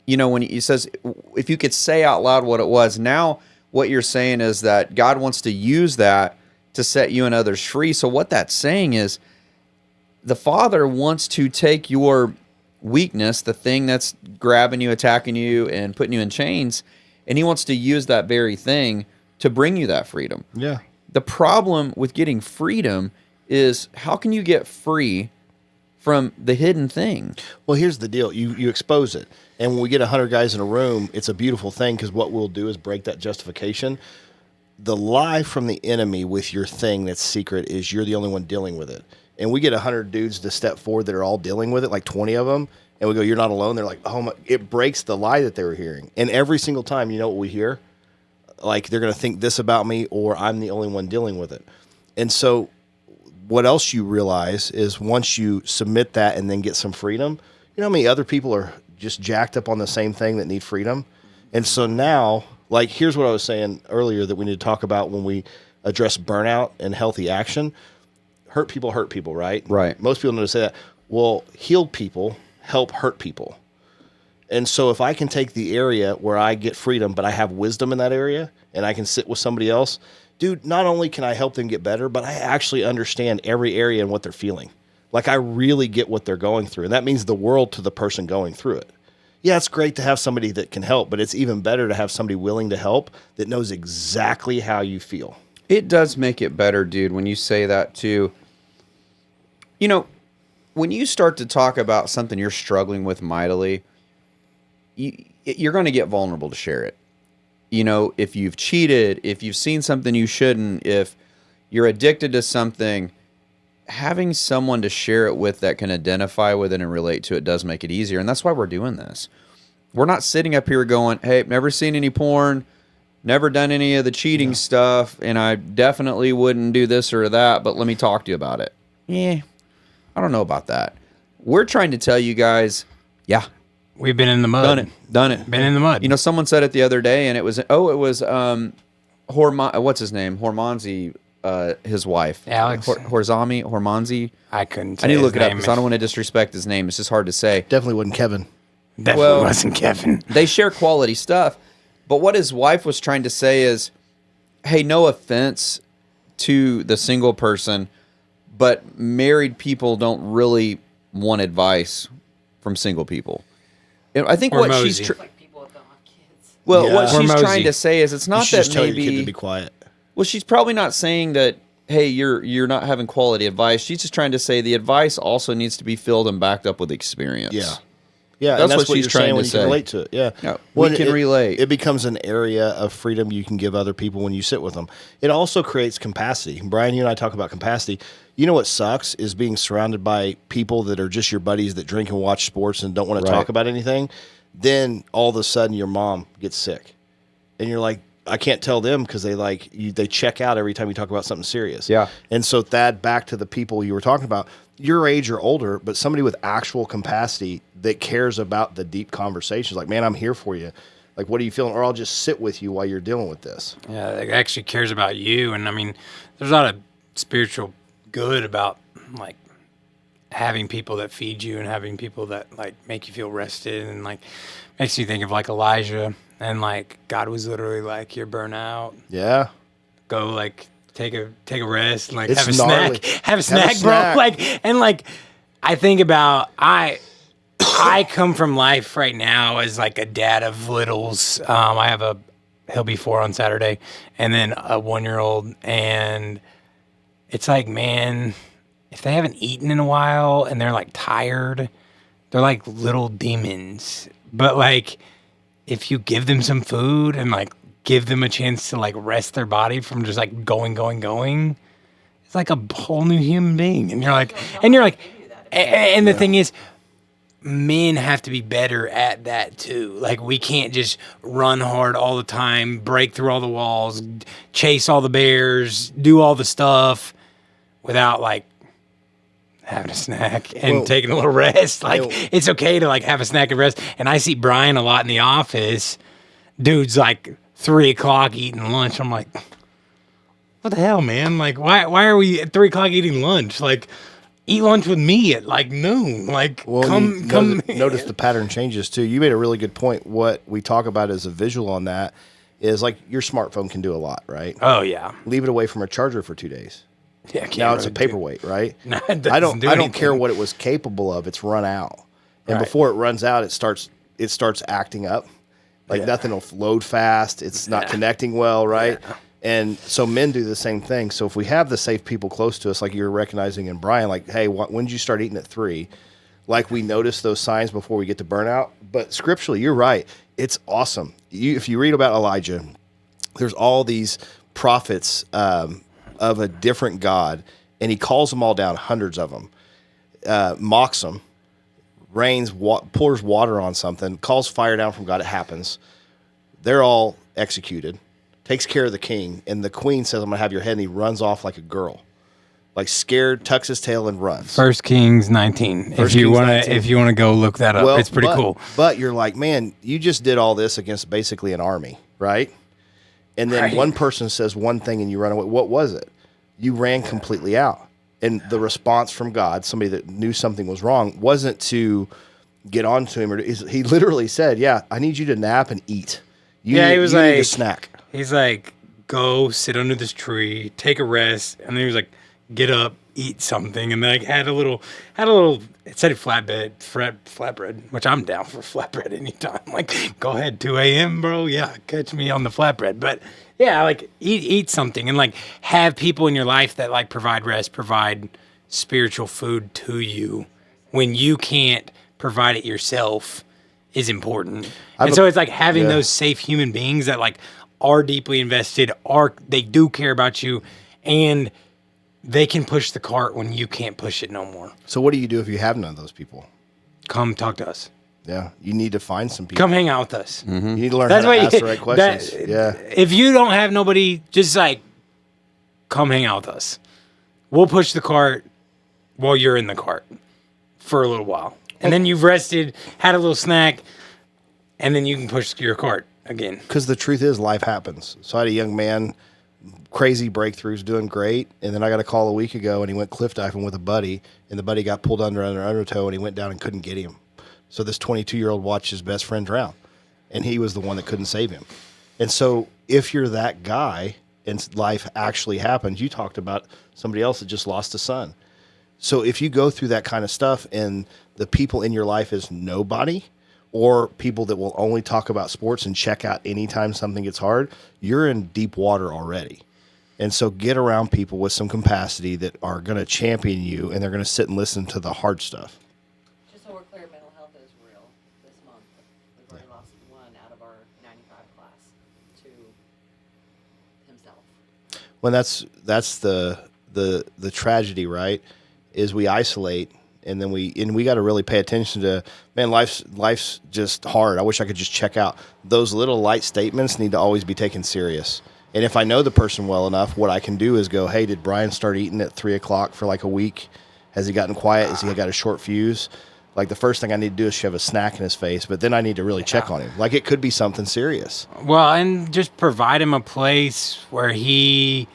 you know, when he says, if you could say out loud what it was, now what you're saying is that God wants to use that to set you and others free. So what that's saying is the Father wants to take your weakness, the thing that's grabbing you, attacking you, and putting you in chains, and he wants to use that very thing to bring you that freedom. Yeah. The problem with getting freedom is how can you get free from the hidden thing? Well, here's the deal. You expose it. And when we get 100 guys in a room, it's a beautiful thing because what we'll do is break that justification. The lie from the enemy with your thing that's secret is you're the only one dealing with it. And we get 100 dudes to step forward that are all dealing with it, like 20 of them, and we go, you're not alone. They're like, oh my, it breaks the lie that they were hearing. And every single time, you know what we hear? Like, they're going to think this about me, or I'm the only one dealing with it. And so what else you realize is once you submit that and then get some freedom, you know how many other people are just jacked up on the same thing that need freedom? And so now, like, here's what I was saying earlier that we need to talk about when we address burnout and healthy action. Hurt people, right? Right. Most people know to say that. Well, healed people help hurt people. And so if I can take the area where I get freedom, but I have wisdom in that area, and I can sit with somebody else, dude, not only can I help them get better, but I actually understand every area and what they're feeling. Like, I really get what they're going through. And that means the world to the person going through it. Yeah, it's great to have somebody that can help, but it's even better to have somebody willing to help that knows exactly how you feel. It does make it better, dude, when you say that too. You know, when you start to talk about something you're struggling with mightily, you're going to get vulnerable to share it. You know, if you've cheated, if you've seen something you shouldn't, if you're addicted to something, having someone to share it with that can identify with it and relate to it does make it easier. And that's why we're doing this. We're not sitting up here going, hey, never seen any porn, never done any of the cheating stuff, and I definitely wouldn't do this or that, but let me talk to you about it. Yeah, I don't know about that. We're trying to tell you guys, yeah, We've been in the mud. done it. Been in the mud. You know, someone said it the other day, and it was what's his name? Hormonzi, his wife. Alex. Hormonzi. I couldn't say I need to his look it up name. because I don't want to disrespect his name. It's just hard to say. Definitely wasn't Kevin. Definitely Well- wasn't Kevin. They share quality stuff, but what his wife was trying to say is, hey, no offense to the single person, but married people don't really want advice from single people. And I think Or what Mosey. she's It's like people that don't have kids. well, Yeah. what Or she's Mosey. trying to say is it's You not should that just tell your kid to maybe. be quiet. Well, she's probably not saying that. Hey, you're not having quality advice. She's just trying to say the advice also needs to be filled and backed up with experience. Yeah. Yeah, That's and what she's you're trying saying to when you say. can relate to it. Yeah, Yeah, we can relate. It becomes an area of freedom you can give other people when you sit with them. It also creates capacity. Brian, you and I talk about capacity. You know what sucks is being surrounded by people that are just your buddies that drink and watch sports and don't want to Right. talk about anything. Then all of a sudden your mom gets sick, and you're like, I can't tell them because they check out every time you talk about something serious. Yeah. And so Thad, back to the people you were talking about, your age or older, but somebody with actual capacity that cares about the deep conversations. Like, man, I'm here for you. Like, what are you feeling? Or I'll just sit with you while you're dealing with this. Yeah, that actually cares about you. And I mean, there's a lot of spiritual good about like having people that feed you and having people that like make you feel rested and like makes you think of like Elijah And like God was literally like, "You're burnt out. Yeah. Go like take a rest. Like It's have a gnarly. snack. Have a snack, bro." Like and like I think about I come from life right now as like a dad of littles. I have he'll be 4 on Saturday, and then a 1-year-old, and it's like, man, if they haven't eaten in a while and they're like tired, they're like little demons. But like, if you give them some food and like give them a chance to like rest their body from just like going, it's like a whole new human being. And you're like, and the thing is, men have to be better at that too. Like we can't just run hard all the time, break through all the walls, chase all the bears, do all the stuff without like having a snack and taking a little rest. Like it's okay to like have a snack and rest. And I see Bryan a lot in the office. Dude's like 3:00 eating lunch. I'm like, what the hell, man? Like why are we at 3:00 eating lunch? Like eat lunch with me at like noon. Like come. Notice the pattern changes too. You made a really good point. What we talk about as a visual on that is like your smartphone can do a lot, right? Oh yeah. Leave it away from a charger for 2 days. Yeah. Now it's a paperweight, right? No, it I don't anything. care what it was capable of. It's run out, and Right. before it runs out, it starts acting up. Like nothing will load fast. It's not connecting well, right? Yeah. And so men do the same thing. So if we have the safe people close to us, like you're recognizing in Bryan, like, hey, when did you start eating at 3? Like we notice those signs before we get to burnout. But scripturally, you're right. It's awesome. If you read about Elijah, there's all these prophets of a different God, and he calls them all down, hundreds of them, mocks them, pours water on something, calls fire down from God. It happens. They're all executed. Takes care of the king, and the queen says, "I'm gonna have your head," and he runs off like a girl, like scared, tucks his tail and runs. 1 Kings 19. If you wanna go look that up, it's pretty cool. But you're like, man, you just did all this against basically an army, right? And then one person says one thing, and you run away. What was it? You ran completely out, and the response from God, somebody that knew something was wrong, wasn't to get on to him. He literally said, "Yeah, I need you to nap and eat. He was you like, need a snack." He's like, go sit under this tree, take a rest, and then he was like, get up, eat something, and then like had a little. It said flatbread, which I'm down for flatbread anytime. Like, go ahead, 2 a.m., bro. Yeah, catch me on the flatbread. But yeah, like eat something, and like have people in your life that like provide rest, provide spiritual food to you when you can't provide it yourself is important. And so it's like having those safe human beings that like are deeply invested, they do care about you, and they can push the cart when you can't push it no more. So what do you do if you have none of those people? Come talk to us. Yeah, you need to find some people. Come hang out with us. You need to learn how to ask the right questions. If you don't have nobody, just like come hang out with us. We'll push the cart while you're in the cart for a little while. And then you've rested, had a little snack, and then you can push your cart again. Because the truth is, life happens. So I had a young man, crazy breakthroughs, doing great, and then I got a call a week ago, and he went cliff diving with a buddy, and the buddy got pulled under undertow, and he went down and couldn't get him. So this 22-year-old watched his best friend drown, and he was the one that couldn't save him. And so if you're that guy and life actually happens, you talked about somebody else that just lost a son. So if you go through that kind of stuff and the people in your life is nobody, or people that will only talk about sports and check out anytime something gets hard, you're in deep water already. And so get around people with some capacity that are going to champion you, and they're going to sit and listen to the hard stuff. Just so we're clear, mental health is real this month. We've already lost one out of our 95 class to himself. Well, that's the tragedy, right? Is we isolate, and then we got to really pay attention to, man, life's just hard. I wish I could just check out. Those little light statements need to always be taken serious. And if I know the person well enough, what I can do is go, hey, did Bryan start eating at 3:00 for like a week? Has he gotten quiet? Has he got a short fuse? Like the first thing I need to do is shove a snack in his face, but then I need to really check on him. Like it could be something serious. Well, and just provide him a place where he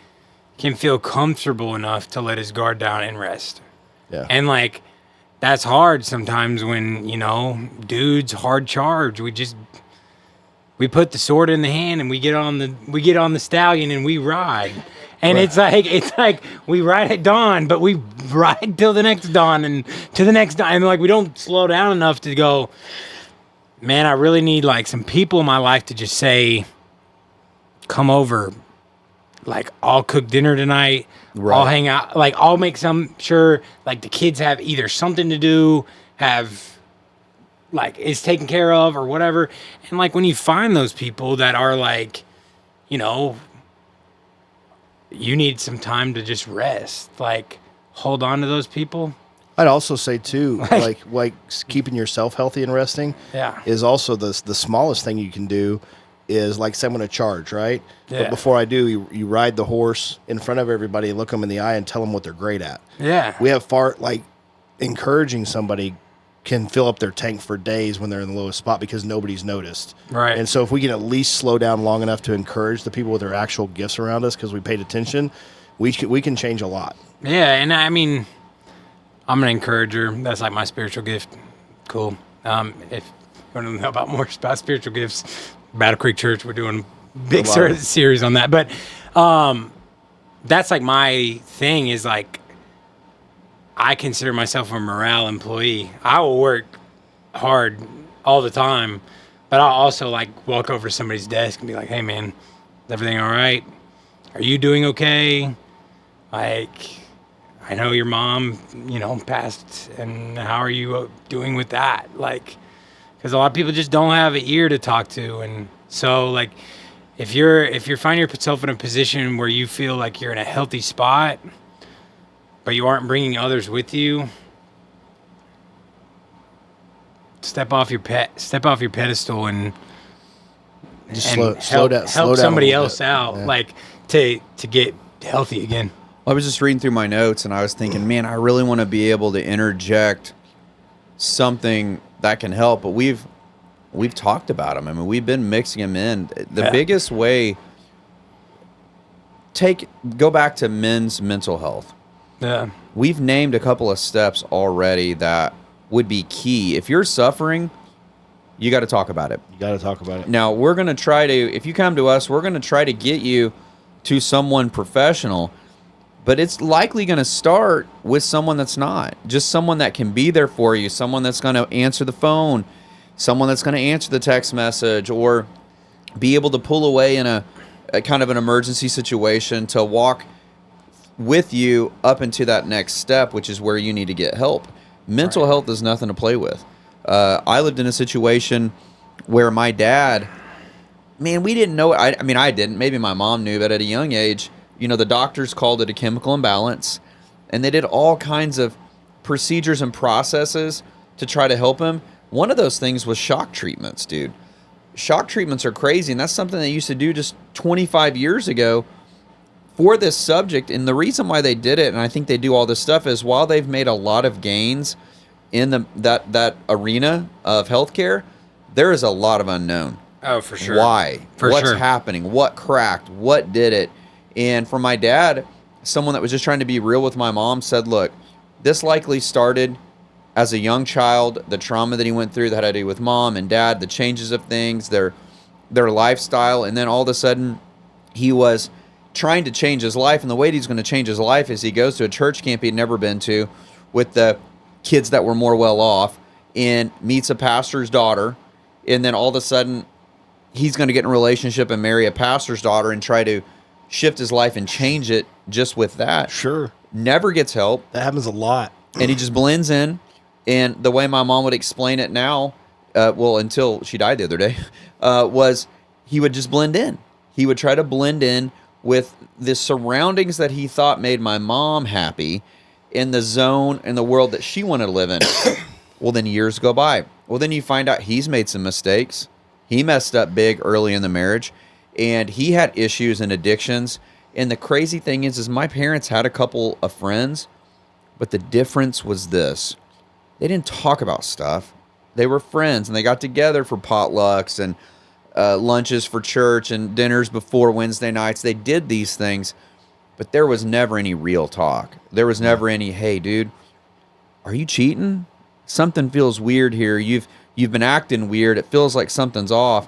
can feel comfortable enough to let his guard down and rest. Yeah. And like, that's hard sometimes when, dudes hard charge. we put the sword in the hand and we get on the stallion and we ride. And it's like we ride at dawn, but we ride till the next dawn and to the next dawn. And like we don't slow down enough to go, man, I really need like some people in my life to just say, come over. Like I'll cook dinner tonight. Right. I'll hang out. Like I'll make sure like the kids have either something to do, like is taken care of or whatever. And like when you find those people that are like, you know, you need some time to just rest. Like, hold on to those people. I'd also say too, like keeping yourself healthy and resting. Yeah. Is also the smallest thing you can do. Is like say I'm going to charge, right? Yeah. But before I do, you ride the horse in front of everybody, look them in the eye, and tell them what they're great at. Yeah. We have encouraging somebody can fill up their tank for days when they're in the lowest spot because nobody's noticed. Right. And so if we can at least slow down long enough to encourage the people with their actual gifts around us because we paid attention, we can change a lot. Yeah, and I mean, I'm an encourager. That's like my spiritual gift. Cool. If you want to know about more about spiritual gifts, Battle Creek Church, we're doing a big series on that. But that's like my thing is like, I consider myself a morale employee. I will work hard all the time, but I'll also like walk over to somebody's desk and be like, hey man, is everything all right? Are you doing okay? Like, I know your mom, you know, passed, and how are you doing with that? Like, because a lot of people just don't have an ear to talk to. And so like, if you're finding yourself in a position where you feel like you're in a healthy spot, but you aren't bringing others with you, step off your pedestal and Just help down somebody a little else bit. out, Yeah. like to get healthy again. I was just reading through my notes and I was thinking, man, I really want to be able to interject something that can help, but we've talked about them. I mean, we've been mixing them in. The biggest way, go back to men's mental health. Yeah. We've named a couple of steps already that would be key. If you're suffering, you got to talk about it. You got to talk about it. Now, we're going to try to, if you come to us, we're going to try to get you to someone professional, but it's likely going to start with someone that's not. Just someone that can be there for you, someone that's going to answer the phone, someone that's going to answer the text message, or be able to pull away in a kind of an emergency situation to walk with you up into that next step, which is where you need to get help. Mental health is nothing to play with. I lived in a situation where my dad, man, we didn't know. I mean, I didn't. Maybe my mom knew, but at a young age, you know, the doctors called it a chemical imbalance, and they did all kinds of procedures and processes to try to help him. One of those things was shock treatments, dude. Shock treatments are crazy, and that's something they used to do just 25 years ago for this subject. And the reason why they did it, and I think they do all this stuff, is while they've made a lot of gains in that arena of healthcare, there is a lot of unknown. Oh, for sure. Why? For What's sure. happening? What cracked? What did it? And for my dad, someone that was just trying to be real with my mom said, look, this likely started as a young child, the trauma that he went through that had to do with mom and dad, the changes of things, their lifestyle, and then all of a sudden he was trying to change his life, and the way he's going to change his life is he goes to a church camp he'd never been to with the kids that were more well off and meets a pastor's daughter, and then all of a sudden he's going to get in a relationship and marry a pastor's daughter and try to shift his life and change it just with that. Sure. Never gets help. That happens a lot. And he just blends in. And the way my mom would explain it now, well, until she died the other day, was he would just blend in. He would try to blend in with the surroundings that he thought made my mom happy in the zone and the world that she wanted to live in. Well, then years go by. Well, then you find out he's made some mistakes. He messed up big early in the marriage, and he had issues and addictions. And the crazy thing is my parents had a couple of friends, but the difference was this. They didn't talk about stuff. They were friends, and they got together for potlucks and lunches for church and dinners before Wednesday nights. They did these things, but there was never any real talk. There was never any, hey, dude, are you cheating? Something feels weird here. You've been acting weird. It feels like something's off.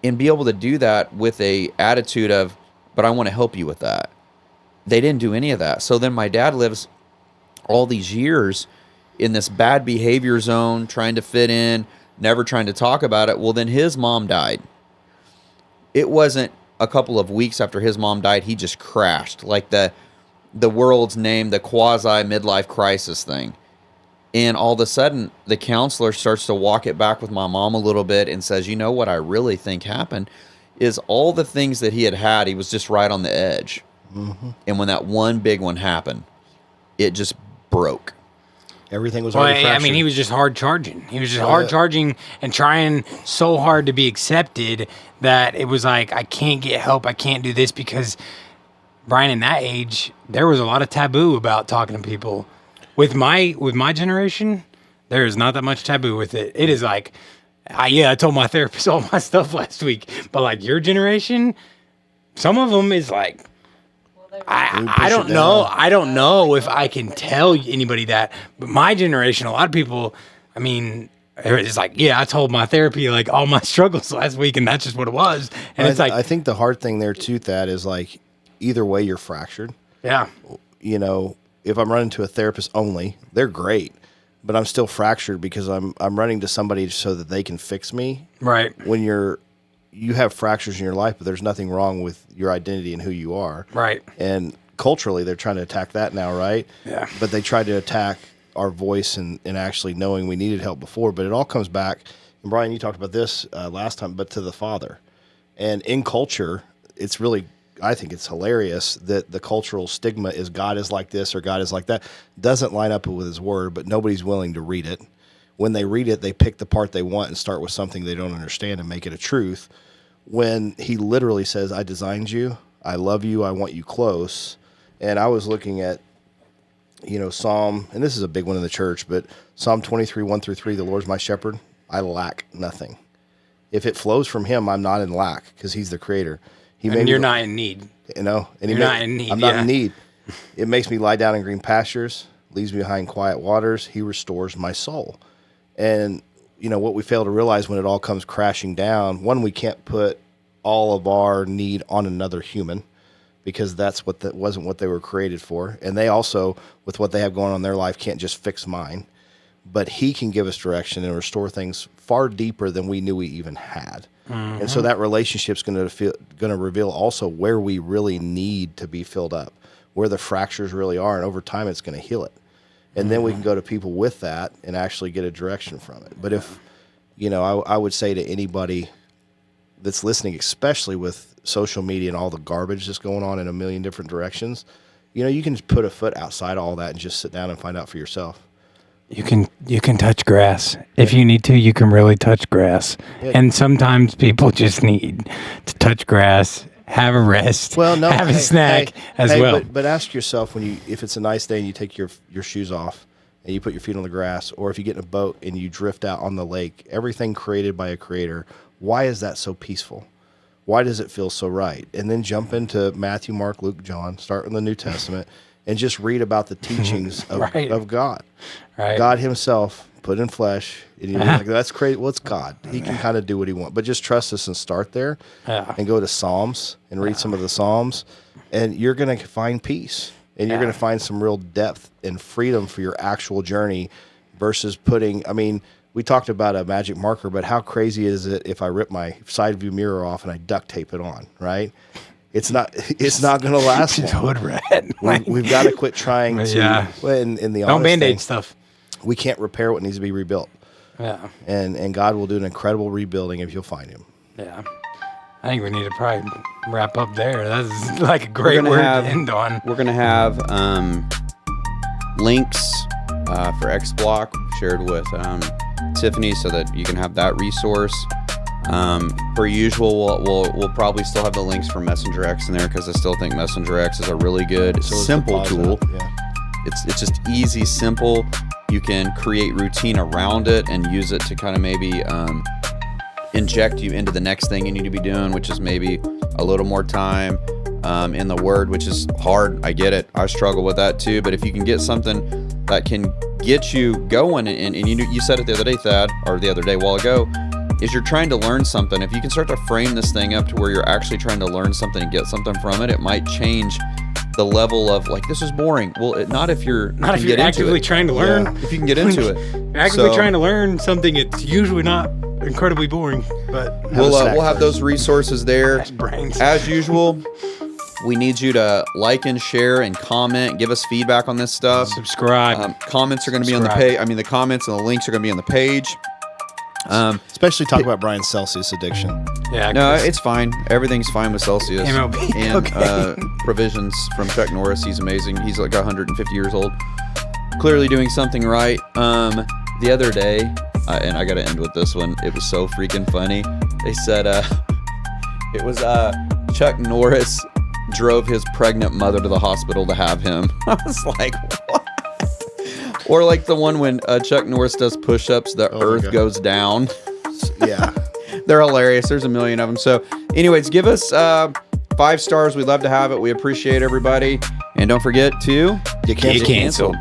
and be able to do that with a attitude of, but I want to help you with that. They didn't do any of that. So then my dad lives all these years in this bad behavior zone, trying to fit in, never trying to talk about it. Well, then his mom died. It wasn't a couple of weeks after his mom died, he just crashed, like the world's name, the quasi midlife crisis thing. And all of a sudden, the counselor starts to walk it back with my mom a little bit and says, you know what I really think happened is all the things that he had, he was just right on the edge. Mm-hmm. And when that one big one happened, it just broke. Everything was Well, already fractured. I mean, he was just hard charging. He was just hard charging and trying so hard to be accepted that it was like, I can't get help. I can't do this because Bryan, in that age, there was a lot of taboo about talking to people. With my generation, there is not that much taboo with it. It is like, I told my therapist all my stuff last week, but like your generation, some of them is like, I don't know. I don't know if I can tell anybody that, but my generation, a lot of people, I mean, it's like, yeah, I told my therapy like all my struggles last week, and that's just what it was. And it's like, I think the hard thing there too, Thad, is like either way you're fractured. Yeah. You know, if I'm running to a therapist only, they're great, but I'm still fractured because I'm running to somebody so that they can fix me. Right. When you have fractures in your life, but there's nothing wrong with your identity and who you are. Right. And culturally, they're trying to attack that now, right? Yeah. But they tried to attack our voice and actually knowing we needed help before. But it all comes back, and Bryan, you talked about this last time, but to the Father. And in culture, it's really, I think it's hilarious that the cultural stigma is God is like this or God is like that. Doesn't line up with his word, but nobody's willing to read it. When they read it, they pick the part they want and start with something they don't understand and make it a truth. When he literally says, I designed you, I love you, I want you close. And I was looking at, Psalm, and this is a big one in the church, but Psalm 23, 1-3, the Lord's my shepherd, I lack nothing. If it flows from him, I'm not in lack because he's the creator. And you're not in need. And you're not in need. I'm not in need. It makes me lie down in green pastures, leaves me behind quiet waters. He restores my soul. And what we fail to realize when it all comes crashing down, one, we can't put all of our need on another human because that wasn't what they were created for. And they also, with what they have going on in their life, can't just fix mine. But he can give us direction and restore things far deeper than we knew we even had. Mm-hmm. And so that relationship's going to reveal also where we really need to be filled up, where the fractures really are. And over time, it's going to heal it. And then we can go to people with that and actually get a direction from it. But if, I would say to anybody that's listening, especially with social media and all the garbage that's going on in a million different directions, you can just put a foot outside all that and just sit down and find out for yourself. You can touch grass. If you need to, you can really touch grass. Yeah. And sometimes people just need to touch grass, have a rest, have a snack as well. But ask yourself if it's a nice day and you take your shoes off and you put your feet on the grass, or if you get in a boat and you drift out on the lake, everything created by a creator, why is that so peaceful? Why does it feel so right? And then jump into Matthew, Mark, Luke, John, start in the New Testament, and just read about the teachings of God. Right. God himself put in flesh. And you're like, that's crazy. Well, it's God. He can kind of do what he wants. But just trust us and start there and go to Psalms and read some of the Psalms. And you're going to find peace. And you're going to find some real depth and freedom for your actual journey versus we talked about a magic marker, but how crazy is it if I rip my side view mirror off and I duct tape it on, right? It's not going to last long. Hood rat. We've got to quit trying to. In the don't Band-Aid stuff. We can't repair what needs to be rebuilt. Yeah. And God will do an incredible rebuilding if you'll find him. Yeah. I think we need to probably wrap up there. That's like a great word to end on. We're going to have links for xBlock shared with Tiffany so that you can have that resource. Per usual, we'll probably still have the links for Messenger X in there because I still think Messenger X is a really good, simple tool. Yeah. It's just easy, simple. You can create routine around it and use it to kind of maybe inject you into the next thing you need to be doing, which is maybe a little more time in the Word, which is hard. I get it. I struggle with that too. But if you can get something that can get you going, and you said it the other day, Thad, or the other day, a while ago, is you're trying to learn something. If you can start to frame this thing up to where you're actually trying to learn something and get something from it, it might change the level of like, this is boring. Well, not if you're actively trying to learn. If you can get into it. Actively trying to learn something, it's usually not incredibly boring. But We'll have those resources there. That's brains. As usual, we need you to like and share and comment, give us feedback on this stuff. Subscribe. Comments are going to be on the page. I mean, the comments and the links are going to be on the page. Especially talk about Bryan's Celsius addiction. Yeah. No, it's fine. Everything's fine with Celsius. MLB, And okay. provisions from Chuck Norris. He's amazing. He's like 150 years old. Clearly doing something right. The other day, and I got to end with this one. It was so freaking funny. They said it was Chuck Norris drove his pregnant mother to the hospital to have him. I was like, what? Or like the one when Chuck Norris does push-ups, the earth goes down. Yeah. They're hilarious. There's a million of them. So anyways, give us 5 stars. We'd love to have it. We appreciate everybody. And don't forget to Get canceled. Get canceled.